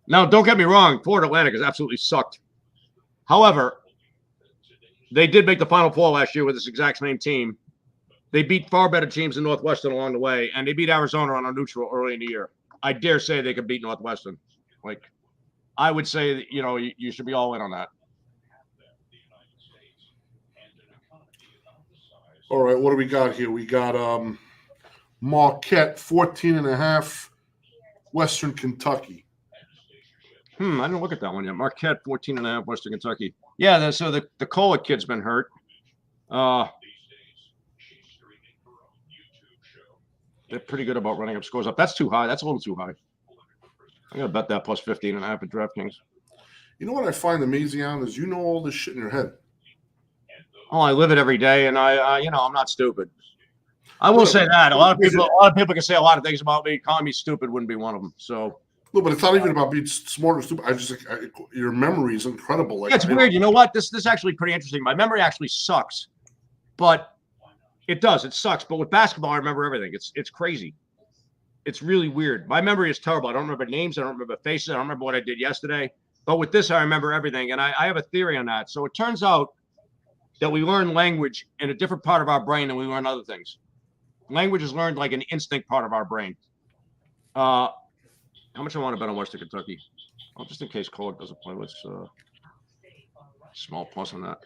Now, don't get me wrong. Florida Atlantic has absolutely sucked. However, they did make the Final Four last year with this exact same team. They beat far better teams than Northwestern along the way, and they beat Arizona on a neutral early in the year. I dare say they could beat Northwestern. Like, I would say that, you should be all in on that. All right, what do we got here? We got Marquette 14.5 Western Kentucky. I didn't look at that one yet. Marquette 14.5 Western Kentucky. Yeah, so the Kohler kid's been hurt. They're pretty good about running up scores up. That's too high. That's a little too high. I'm gonna bet that plus 15.5 at DraftKings. You know what I find amazing, Alan, is you know all this shit in your head. Oh, I live it every day, and I'm not stupid. I will say that a lot of people can say a lot of things about me. Calling me stupid wouldn't be one of them. So No, but it's not even about being smart or stupid. Your memory is incredible. Like, yeah, it's weird. You know what? This is actually pretty interesting. My memory actually sucks, but it does. It sucks. But with basketball, I remember everything. It's crazy. It's really weird. My memory is terrible. I don't remember names. I don't remember faces. I don't remember what I did yesterday. But with this, I remember everything, and I have a theory on that. So it turns out that we learn language in a different part of our brain than we learn other things. Language is learned like an instinct part of our brain. How much I want to bet on Western Kentucky? Well, just in case Kohler doesn't play, let's small plus on that.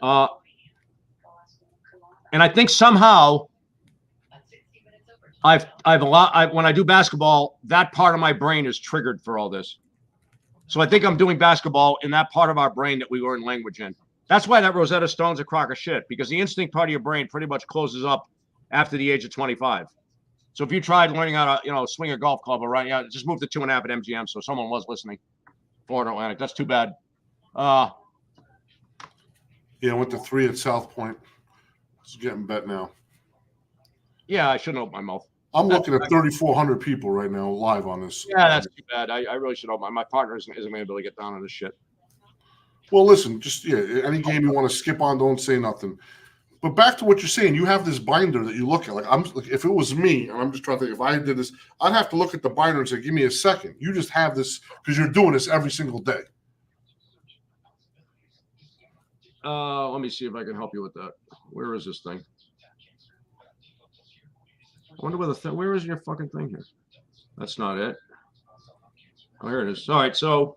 And I think somehow when I do basketball, that part of my brain is triggered for all this. So I think I'm doing basketball in that part of our brain that we learn language in. That's why that Rosetta Stone's a crock of shit, because the instinct part of your brain pretty much closes up after the age of 25. So if you tried learning how to, swing a golf club, just move to 2.5 at MGM. So someone was listening. Florida Atlantic. That's too bad. Yeah, I went to 3 at South Point. It's getting bet now. Yeah, I shouldn't open my mouth. I'm looking at 3,400 people right now live on this. Yeah, that's too bad. I really should open my partner isn't going to be able to get down on this shit. Well, listen, any game you want to skip on, don't say nothing. But back to what you're saying, you have this binder that you look at. Like if it was me, and I'm just trying to think, if I did this, I'd have to look at the binder and say, "Give me a second." You just have this because you're doing this every single day. Let me see if I can help you with that. Where is this thing? I wonder where is your fucking thing here? That's not it. Oh, here it is. All right, so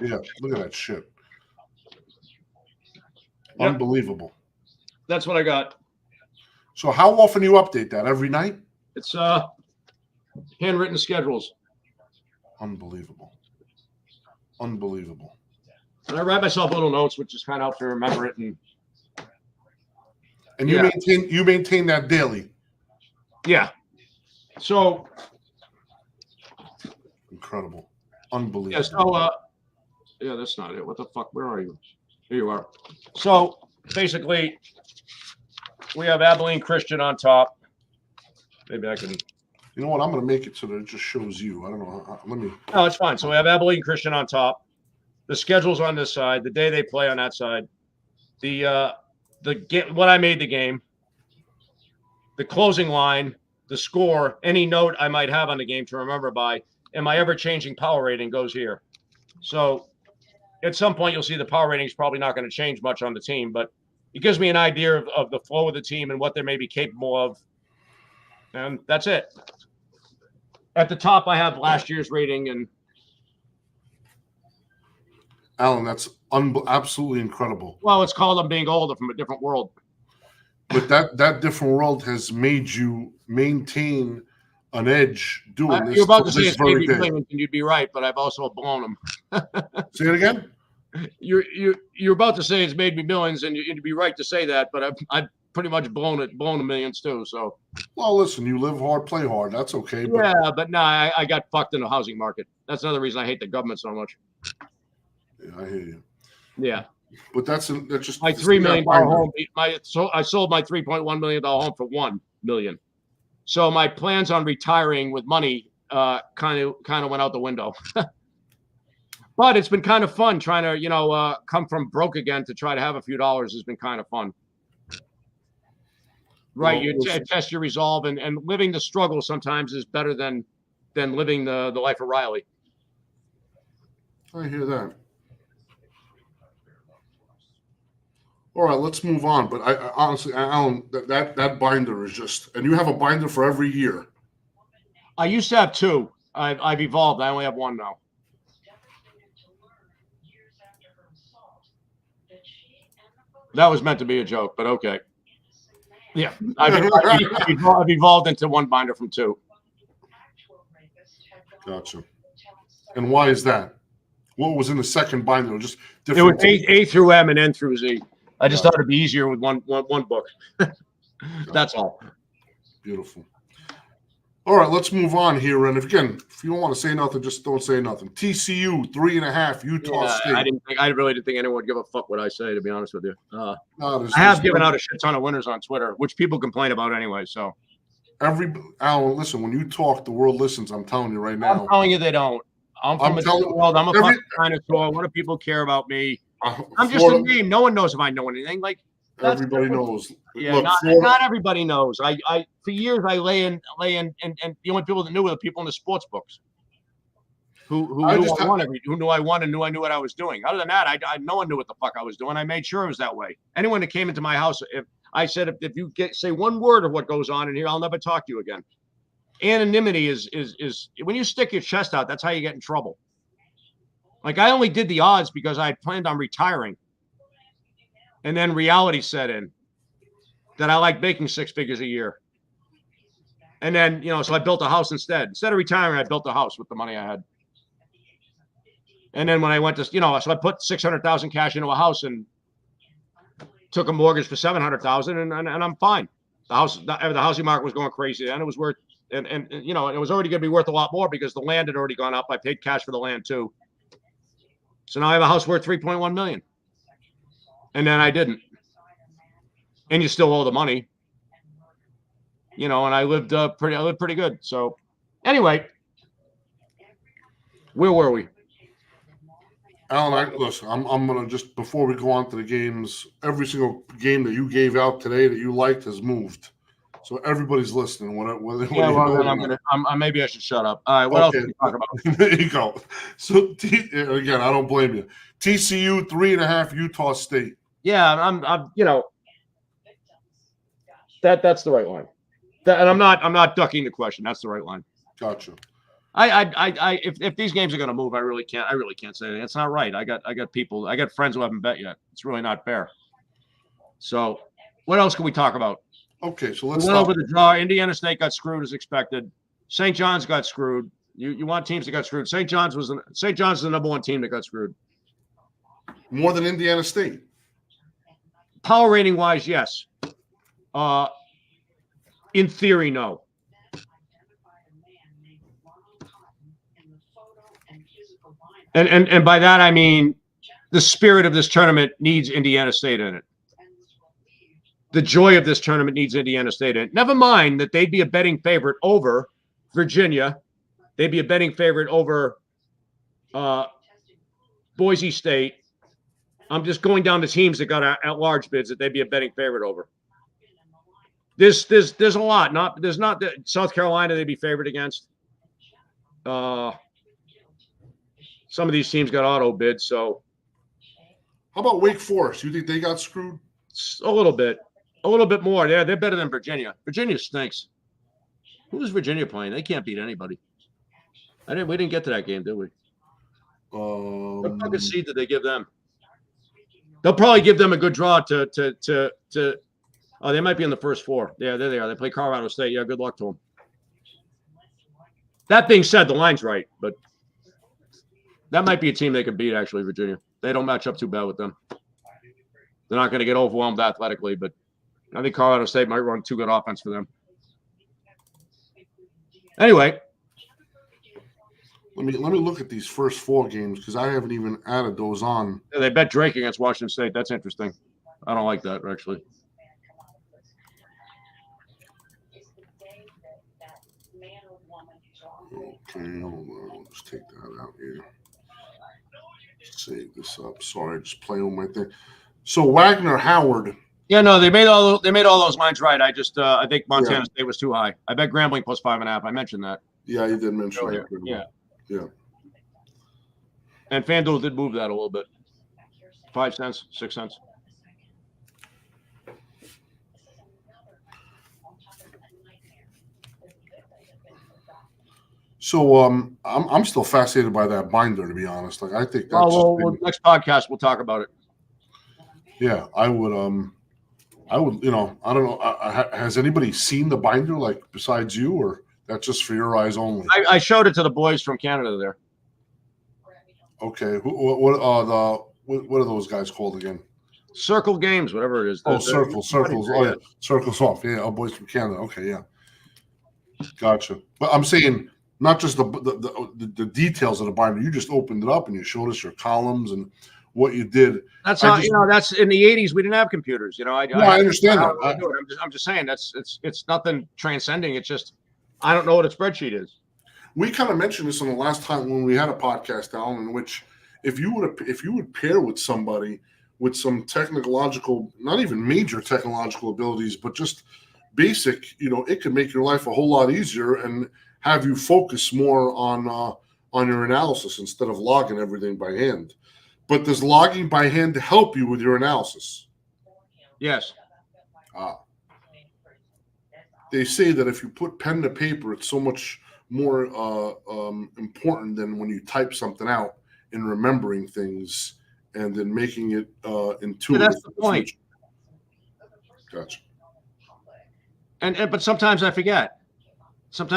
Yeah, look at that shit. Yep. Unbelievable. That's what I got. So how often do you update that? Every night? It's handwritten schedules. Unbelievable. Unbelievable. And I write myself little notes, which just kind of helps me remember it. And you maintain that daily. Yeah. So incredible. Unbelievable. Yeah, so yeah, that's not it. What the fuck? Where are you? Here you are. So basically, we have Abilene Christian on top. Maybe I can. You know what? I'm going to make it so that it just shows you. I don't know. Let me. No, it's fine. So we have Abilene Christian on top. The schedule's on this side. The day they play on that side. What I made the game. The closing line. The score. Any note I might have on the game to remember by. And my ever-changing power rating goes here. So at some point, you'll see the power rating is probably not going to change much on the team, but it gives me an idea of the flow of the team and what they may be capable of. And that's it. At the top, I have last year's rating. Alan, that's absolutely incredible. Well, it's called I'm being older from a different world. But that different world has made you maintain an edge doing this. You're about to say this it's made very me day. millions, and you'd be right, but I've also blown them. Say it again. You're about to say it's made me millions, and you'd be right to say that, but I've pretty much blown the millions too. So. Well, listen, you live hard, play hard. That's okay. But Yeah, but no, I got fucked in the housing market. That's another reason I hate the government so much. yeah, I hear you. Yeah. But that's just My $3 million home. I sold my $3.1 million home for $1 million. So my plans on retiring with money kind of went out the window. But it's been kind of fun trying to come from broke again to try to have a few dollars has been kind of fun. Right, Well, you test your resolve, and living the struggle sometimes is better than living the life of Riley. I hear that. All right, let's move on. But I honestly, Alan, that binder is just, and you have a binder for every year. I used to have two. I've evolved. I only have one now. That was meant to be a joke, but okay. Yeah, I've evolved into one binder from two. Gotcha. And why is that? What was in the second binder? Just It different. was A through M and N through Z. I just thought it'd be easier with one book. That's all. Beautiful. All right, let's move on here. And if you don't want to say nothing, just don't say nothing. TCU 3.5, Utah State. I really didn't think anyone would give a fuck what I say, to be honest with you. No, I have given out a shit ton of winners on Twitter, which people complain about anyway. So Alan, listen, when you talk, the world listens. I'm telling you right now. I'm telling you they don't. I'm from a different world. I'm a fucking dinosaur. What do people care about me? I'm just a name. No one knows if I know anything. Like everybody knows. Yeah, Look, not everybody knows. I for years I lay in, and the only people that knew were the people in the sports books who knew I won and knew I knew what I was doing. Other than that, no one knew what the fuck I was doing. I made sure it was that way. Anyone that came into my house, if I said if you say one word of what goes on in here, I'll never talk to you again. Anonymity is when you stick your chest out, that's how you get in trouble. Like I only did the odds because I had planned on retiring. And then reality set in that I like making 6 figures a year. And then, so I built a house instead. Instead of retiring, I built a house with the money I had. And then when I went to, so I put $600,000 cash into a house and took a mortgage for $700,000 and I'm fine. The housing market was going crazy and it was worth, and it was already going to be worth a lot more because the land had already gone up. I paid cash for the land too. So now I have a house worth $3.1 million. And then I didn't. And you still owe the money. And I lived pretty good. So anyway, where were we? Alan, listen, I'm gonna just before we go on to the games, every single game that you gave out today that you liked has moved. So everybody's listening. Maybe I should shut up. All right, what else can we talk about? There you go. So again, I don't blame you. TCU 3.5, Utah State. Yeah, I'm that's the right line. And I'm not ducking the question. That's the right line. Gotcha. If these games are going to move, I really can't say anything. It's not right. I got friends who haven't bet yet. It's really not fair. So, what else can we talk about? Okay, so let's went over the draw. Indiana State got screwed as expected. St. John's got screwed. You want teams that got screwed. St. John's is the number one team that got screwed. More than Indiana State. Power rating wise, yes. In theory, no. And by that I mean the spirit of this tournament needs Indiana State in it. The joy of this tournament needs Indiana State in it. Never mind that they'd be a betting favorite over Virginia. They'd be a betting favorite over Boise State. I'm just going down the teams that got at-large bids that they'd be a betting favorite over. There's a lot. There's not South Carolina they'd be favored against. Some of these teams got auto bids, so. How about Wake Forest? You think they got screwed? A little bit more. They're better than Virginia. Virginia stinks. Who is Virginia playing? They can't beat anybody. We didn't get to that game, did we? What fucking seed did they give them? They'll probably give them a good draw to. Oh, they might be in the first four. Yeah, there they are. They play Colorado State. Yeah, good luck to them. That being said, the line's right, but that might be a team they could beat, actually, Virginia. They don't match up too bad with them. They're not going to get overwhelmed athletically, but I think Colorado State might run too good offense for them. Anyway. Let me look at these first 4 games because I haven't even added those on. Yeah, they bet Drake against Washington State. That's interesting. I don't like that, actually. Okay, hold on. I'll just take that out here. Save this up. Sorry, just playing with my thing. So Wagner Howard. Yeah, no, they made all those lines right. I just I think Montana State was too high. I bet Grambling plus 5.5. I mentioned that. Yeah, you did mention that. Yeah. And FanDuel did move that a little bit. 5 cents, 6 cents. So I'm still fascinated by that binder, to be honest. Like I think that's next podcast we'll talk about it. Yeah, I would I don't know. Has anybody seen the binder like besides you, or that's just for your eyes only? I showed it to the boys from Canada there. Okay, what are those guys called again? Circle Games, whatever it is. Circles. Oh yeah, Circles off. Yeah, oh, boys from Canada. Okay, yeah, gotcha. But I'm saying not just the details of the binder. You just opened it up and you showed us your columns and what you did. That's how that's in the 80s. We didn't have computers. I understand that. I'm just saying it's nothing transcending. It's just I don't know what a spreadsheet is. We kind of mentioned this on the last time when we had a podcast, Alan, in which if you would pair with somebody with some technological, not even major technological abilities, but just basic, it could make your life a whole lot easier and have you focus more on your analysis instead of logging everything by hand. But does logging by hand help you with your analysis? Yes. They say that if you put pen to paper, it's so much more important than when you type something out in remembering things and then making it intuitive. Yeah, that's the point. Gotcha. But sometimes I forget. And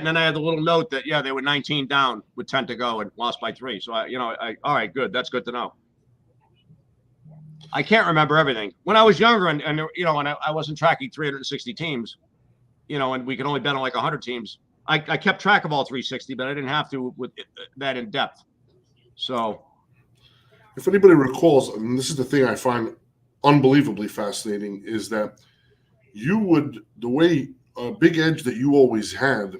then I had the little note that they were 19 down with 10 to go and lost by 3. So I all right, good. That's good to know. I can't remember everything. When I was younger and I wasn't tracking 360 teams, and we could only bet on like 100 teams. I kept track of all 360, but I didn't have to with that in depth. So, if anybody recalls, this is the thing I find unbelievably fascinating, is that the way big edge that you always had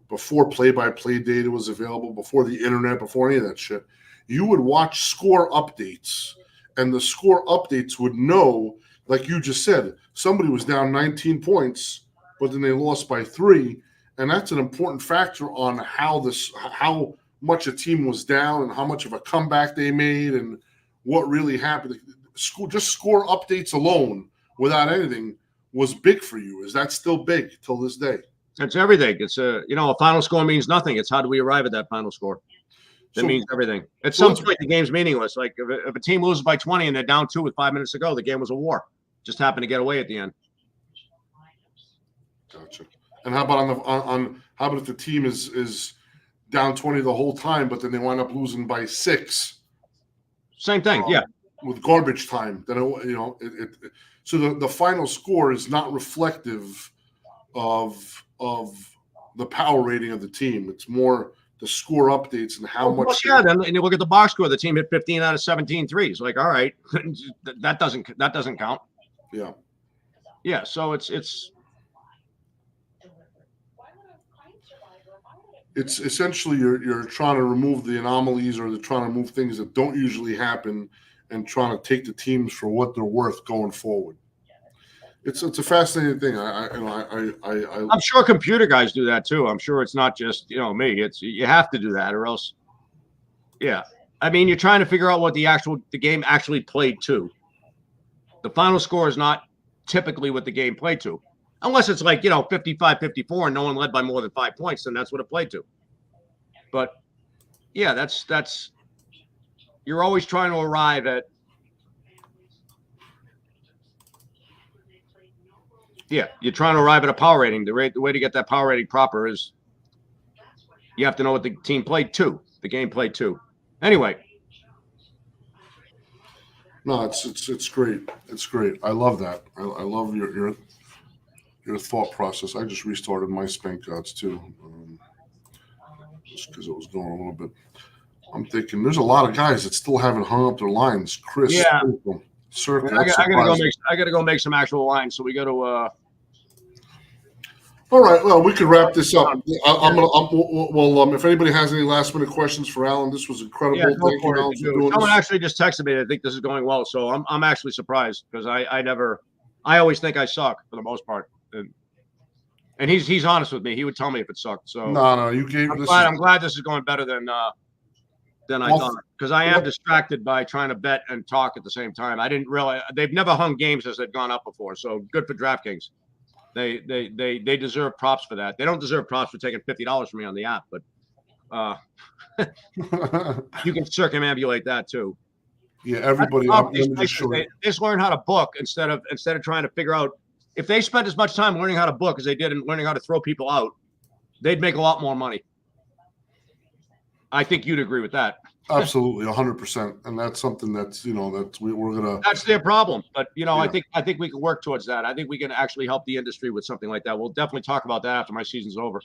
before play-by-play data was available, before the internet, before any of that shit, you would watch score updates, and the score updates would know, like you just said, somebody was down 19 points, but then they lost by 3. And that's an important factor on how much a team was down and how much of a comeback they made and what really happened. Just score updates alone without anything was big for you. Is that still big till this day? It's everything. It's a final score means nothing. It's how do we arrive at that final score? That means everything. At some point, the game's meaningless. Like if a team loses by 20 and they're down 2 with 5 minutes to go, the game was a war. Just happened to get away at the end. Gotcha. And how about how about if the team is down 20 the whole time, but then they wind up losing by 6? Same thing, yeah. With garbage time, then so the final score is not reflective of the power rating of the team. It's more the score updates and how much. Yeah, then you look at the box score. The team hit 15 out of 17 threes. Like, all right, that doesn't count. Yeah. Yeah. So it's essentially you're trying to remove the anomalies or they're trying to move things that don't usually happen and trying to take the teams for what they're worth going forward. It's a fascinating thing. I'm sure computer guys do that too. I'm sure it's not just me. It's you have to do that or else. Yeah, I mean you're trying to figure out what the game actually played to. The final score is not typically what the game played to. Unless it's like, 55-54 and no one led by more than 5 points, then that's what it played to. But, yeah, that's you're always trying to arrive at. Yeah, you're trying to arrive at a power rating. The way to get that power rating proper is you have to know what the team played to, the game played to. Anyway. No, it's great. It's great. I love that. I love your thought process. I just restarted my Spank Gods too, just because it was going a little bit. I'm thinking there's a lot of guys that still haven't hung up their lines. Chris, yeah, Circa. I gotta go make some actual lines. So we got to. All right. Well, we could wrap this up. If anybody has any last minute questions for Alan, this was incredible. Yeah, Thank you, Alan, for doing Someone this. actually just texted me. I think this is going well, so I'm actually surprised because I always think I suck for the most part, and he's honest with me. He would tell me if it sucked. So No, you gave. I'm glad this is going better than I thought because I am distracted by trying to bet and talk at the same time. I didn't realize they've never hung games as they've gone up before, so good for DraftKings. They deserve props for that. They don't deserve props for taking $50 from me on the app, but you can circumambulate that too. Yeah, everybody. They just learn how to book instead of trying to figure out. If they spent as much time learning how to book as they did in learning how to throw people out, they'd make a lot more money. I think you'd agree with that. Absolutely, 100%, and that's something that's we're gonna. That's their problem, but yeah. I think we can work towards that. I think we can actually help the industry with something like that. We'll definitely talk about that after my season's over.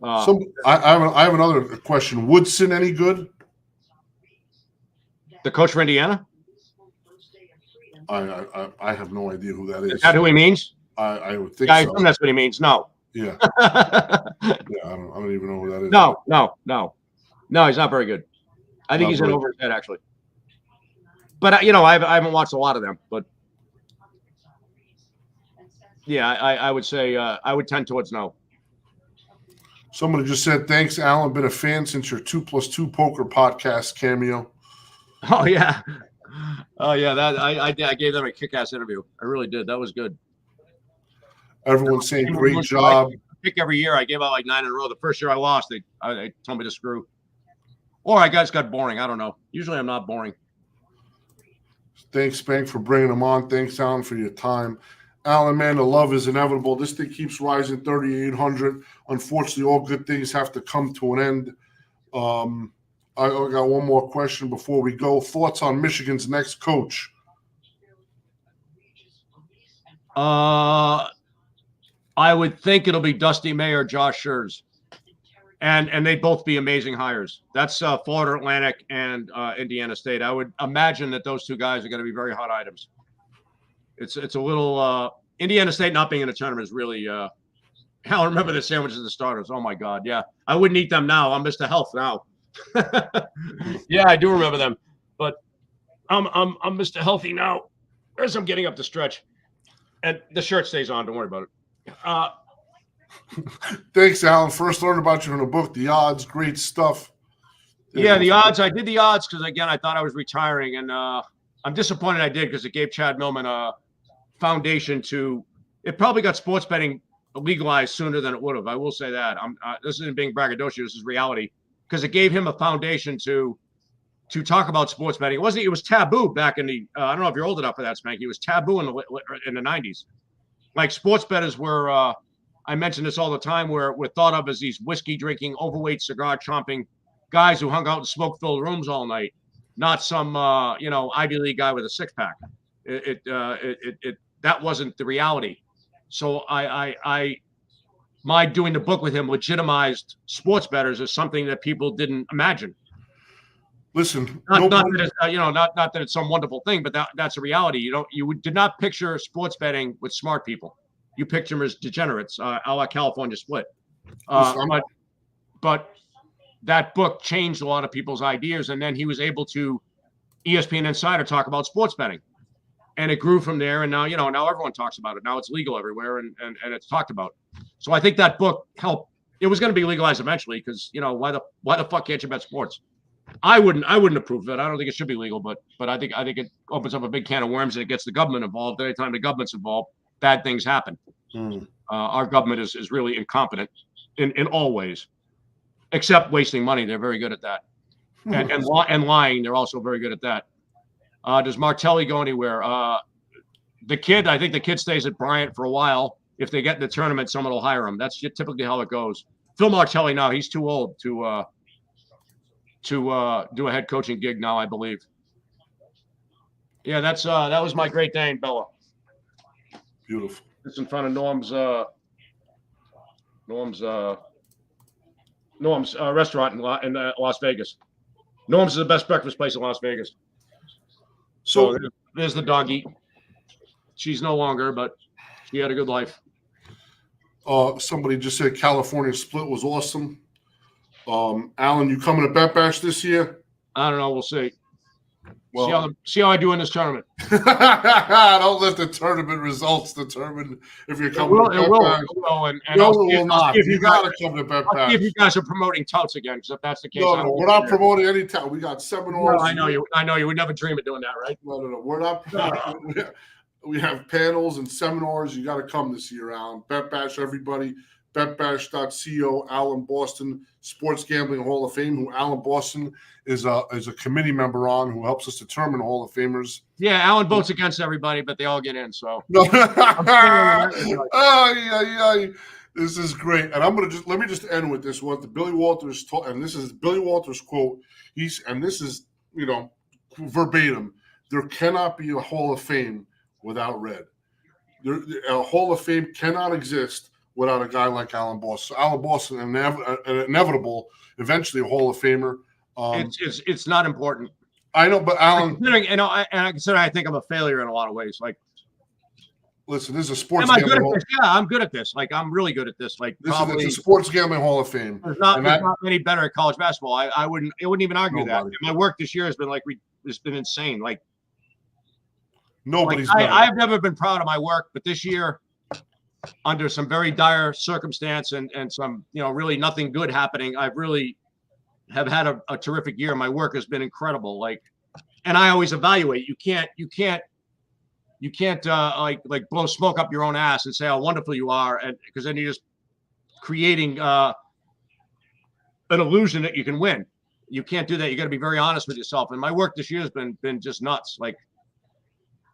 I have another question. Woodson any good? The coach for Indiana? I have no idea who that is. Is that who he means? I would think so. I assume that's what he means. No. Yeah. I don't even know who that is. No, he's not very good. I think he's in over his head, actually. But I haven't watched a lot of them. But yeah, I would say I would tend towards no. Somebody just said, "Thanks, Alan. Been a fan since your 2+2 Poker podcast cameo." Oh yeah, That I gave them a kick-ass interview. I really did. That was good. Everyone's saying great job. Pick every year. I gave out like 9 in a row. The first year I lost, they told me to screw. Or I guys got boring. I don't know. Usually I'm not boring. Thanks, Spank, for bringing them on. Thanks, Alan, for your time. Alan, man, the love is inevitable. This thing keeps rising, 3,800. Unfortunately, all good things have to come to an end. I got one more question before we go. Thoughts on Michigan's next coach? I would think it'll be Dusty May or Josh Scherz. And they'd both be amazing hires. That's Florida Atlantic and Indiana State. I would imagine that those two guys are going to be very hot items. It's a little Indiana State not being in a tournament is really I remember the sandwiches and the starters. Oh my God, yeah. I wouldn't eat them now. I'm Mr. Health now. Yeah, I do remember them. But I'm Mr. Healthy now. As I'm getting up the stretch. And the shirt stays on, don't worry about it. Thanks, Alan. First learned about you in a book, The Odds. Great stuff. Yeah, The Odds. I did The Odds because, again, I thought I was retiring. And I'm disappointed I did because it gave Chad Millman a foundation to – it probably got sports betting legalized sooner than it would have. I will say that. This isn't being braggadocious. This is reality because it gave him a foundation to talk about sports betting. It was taboo back in the I don't know if you're old enough for that, Spanky. It was taboo in the 90s. Like sports bettors were I mention this all the time, we're thought of as these whiskey drinking, overweight, cigar chomping guys who hung out in smoke filled rooms all night, not some Ivy League guy with a six pack. That wasn't the reality. So my doing the book with him legitimized sports bettors as something that people didn't imagine. Listen, not that it's some wonderful thing, but that's a reality. You did not picture sports betting with smart people. You picture them as degenerates, a la California Split. But that book changed a lot of people's ideas, and then he was able to ESPN Insider talk about sports betting, and it grew from there. And now now everyone talks about it. Now it's legal everywhere, and it's talked about. So I think that book helped. It was going to be legalized eventually because why the fuck can't you bet sports? I wouldn't approve of it. I don't think it should be legal, but I think it opens up a big can of worms and it gets the government involved. Anytime the government's involved, bad things happen. Our government is really incompetent in all ways, except wasting money. They're very good at that. and lying. They're also very good at that. Does Martelli go anywhere? I think the kid stays at Bryant for a while. If they get in the tournament, someone will hire him. That's typically how it goes. Phil Martelli now, he's too old to do a head coaching gig now, I believe. Yeah, that was my Great Dane, Bella. Beautiful. It's in front of Norm's restaurant in Las Vegas. Norm's is the best breakfast place in Las Vegas. So there's the doggy. She's no longer, but she had a good life. Somebody just said California split was awesome. Alan, you coming to Bet Bash this year? I don't know. We'll see. Well, see how I do in this tournament. Don't let the tournament results determine if you're coming to Bet Bash. It will, and No, I'll it see will not. if You got to come to Bet I'll see if Bash. you guys are promoting touts again, because if that's the case, No, we're not promoting any town. We got seminars. No, I know you. I know you would never dream of doing that, right? No. We're not. We have panels and seminars. You got to come this year, Alan. Bet Bash, everybody. BetBash.co. Alan Boston, Sports Gambling Hall of Fame, who Alan Boston is a committee member on, who helps us determine Hall of Famers. Yeah, Alan votes against everybody, but they all get in. So No. This is great, and let me just end with this one. The Billy Walters and this is Billy Walters quote. This is verbatim. There cannot be a Hall of Fame without red. A Hall of Fame cannot exist without a guy like Alan Boston. Alan Boston, an inevitable, eventually a Hall of Famer. It's not important. I know, but Alan, I think I'm a failure in a lot of ways. Like, listen, this is a sports. Am I good at this? Yeah, I'm good at this. Like, I'm really good at this. Like, it's a Sports Gambling Hall of Fame. There's not many better at college basketball. I wouldn't even argue that. My work this year has been it's been insane. Like, nobody's. I've never been proud of my work, but this year, under some very dire circumstance and some really nothing good happening, I've really have had a terrific year. My work has been incredible. Like, and I always evaluate. You can't like blow smoke up your own ass and say how wonderful you are, and because then you're just creating an illusion that you can win. You can't do that. You got to be very honest with yourself. And my work this year has been just nuts. Like,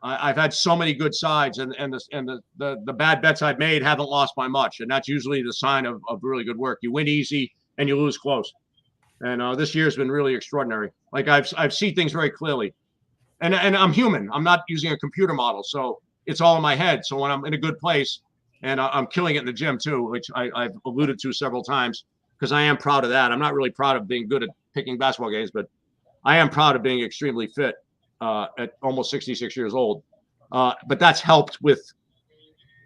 I've had so many good sides, and the bad bets I've made haven't lost by much, and that's usually the sign of really good work. You win easy and you lose close, and this year's been really extraordinary. Like, I've seen things very clearly, and I'm human. I'm not using a computer model, so it's all in my head. So when I'm in a good place, and I'm killing it in the gym too, which I've alluded to several times, because I am proud of that. I'm not really proud of being good at picking basketball games, but I am proud of being extremely fit. At almost 66 years old. But that's helped with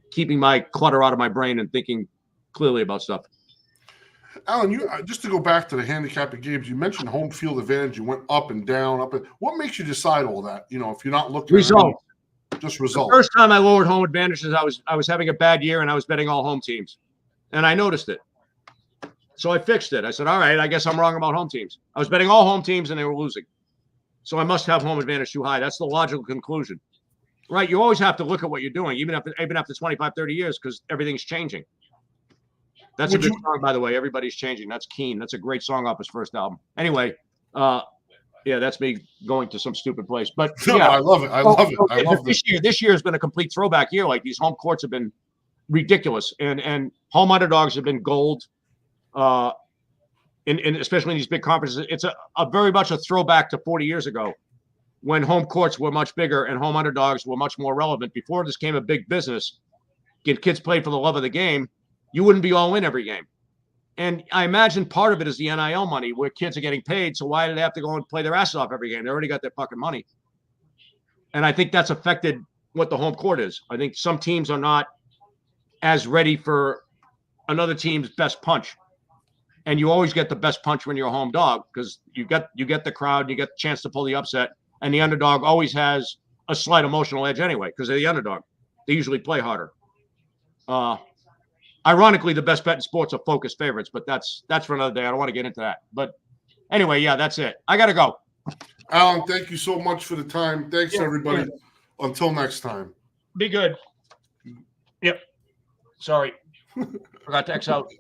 keeping my clutter out of my brain and thinking clearly about stuff. Alan, you just to go back to the handicapping games, you mentioned home field advantage. You went up and down, what makes you decide all that? If you're not looking results, just results. The first time I lowered home advantages, I was having a bad year and I was betting all home teams, and I noticed it. So I fixed it. I said, all right, I guess I'm wrong about home teams. I was betting all home teams and they were losing. So I must have home advantage too high. That's the logical conclusion, right? You always have to look at what you're doing, even after 25, 30 years, because everything's changing. That's a good song, by the way. Everybody's changing. That's Keen. That's a great song off his first album. Anyway, yeah, that's me going to some stupid place. But yeah, I love it. I love it. This year has been a complete throwback year. Like, these home courts have been ridiculous, and home underdogs have been gold. And especially in these big conferences, it's a very much a throwback to 40 years ago, when home courts were much bigger and home underdogs were much more relevant. Before this became a big business, get kids played for the love of the game, you wouldn't be all in every game. And I imagine part of it is the NIL money, where kids are getting paid. So why do they have to go and play their asses off every game? They already got their fucking money. And I think that's affected what the home court is. I think some teams are not as ready for another team's best punch. And you always get the best punch when you're a home dog, because you get the crowd, you get the chance to pull the upset, and the underdog always has a slight emotional edge anyway, because they're the underdog. They usually play harder. Ironically, the best bet in sports are focused favorites, but that's for another day. I don't want to get into that. But anyway, yeah, that's it. I got to go. Alan, thank you so much for the time. Thanks, everybody. Yeah. Until next time. Be good. Yep. Sorry. Forgot to X out.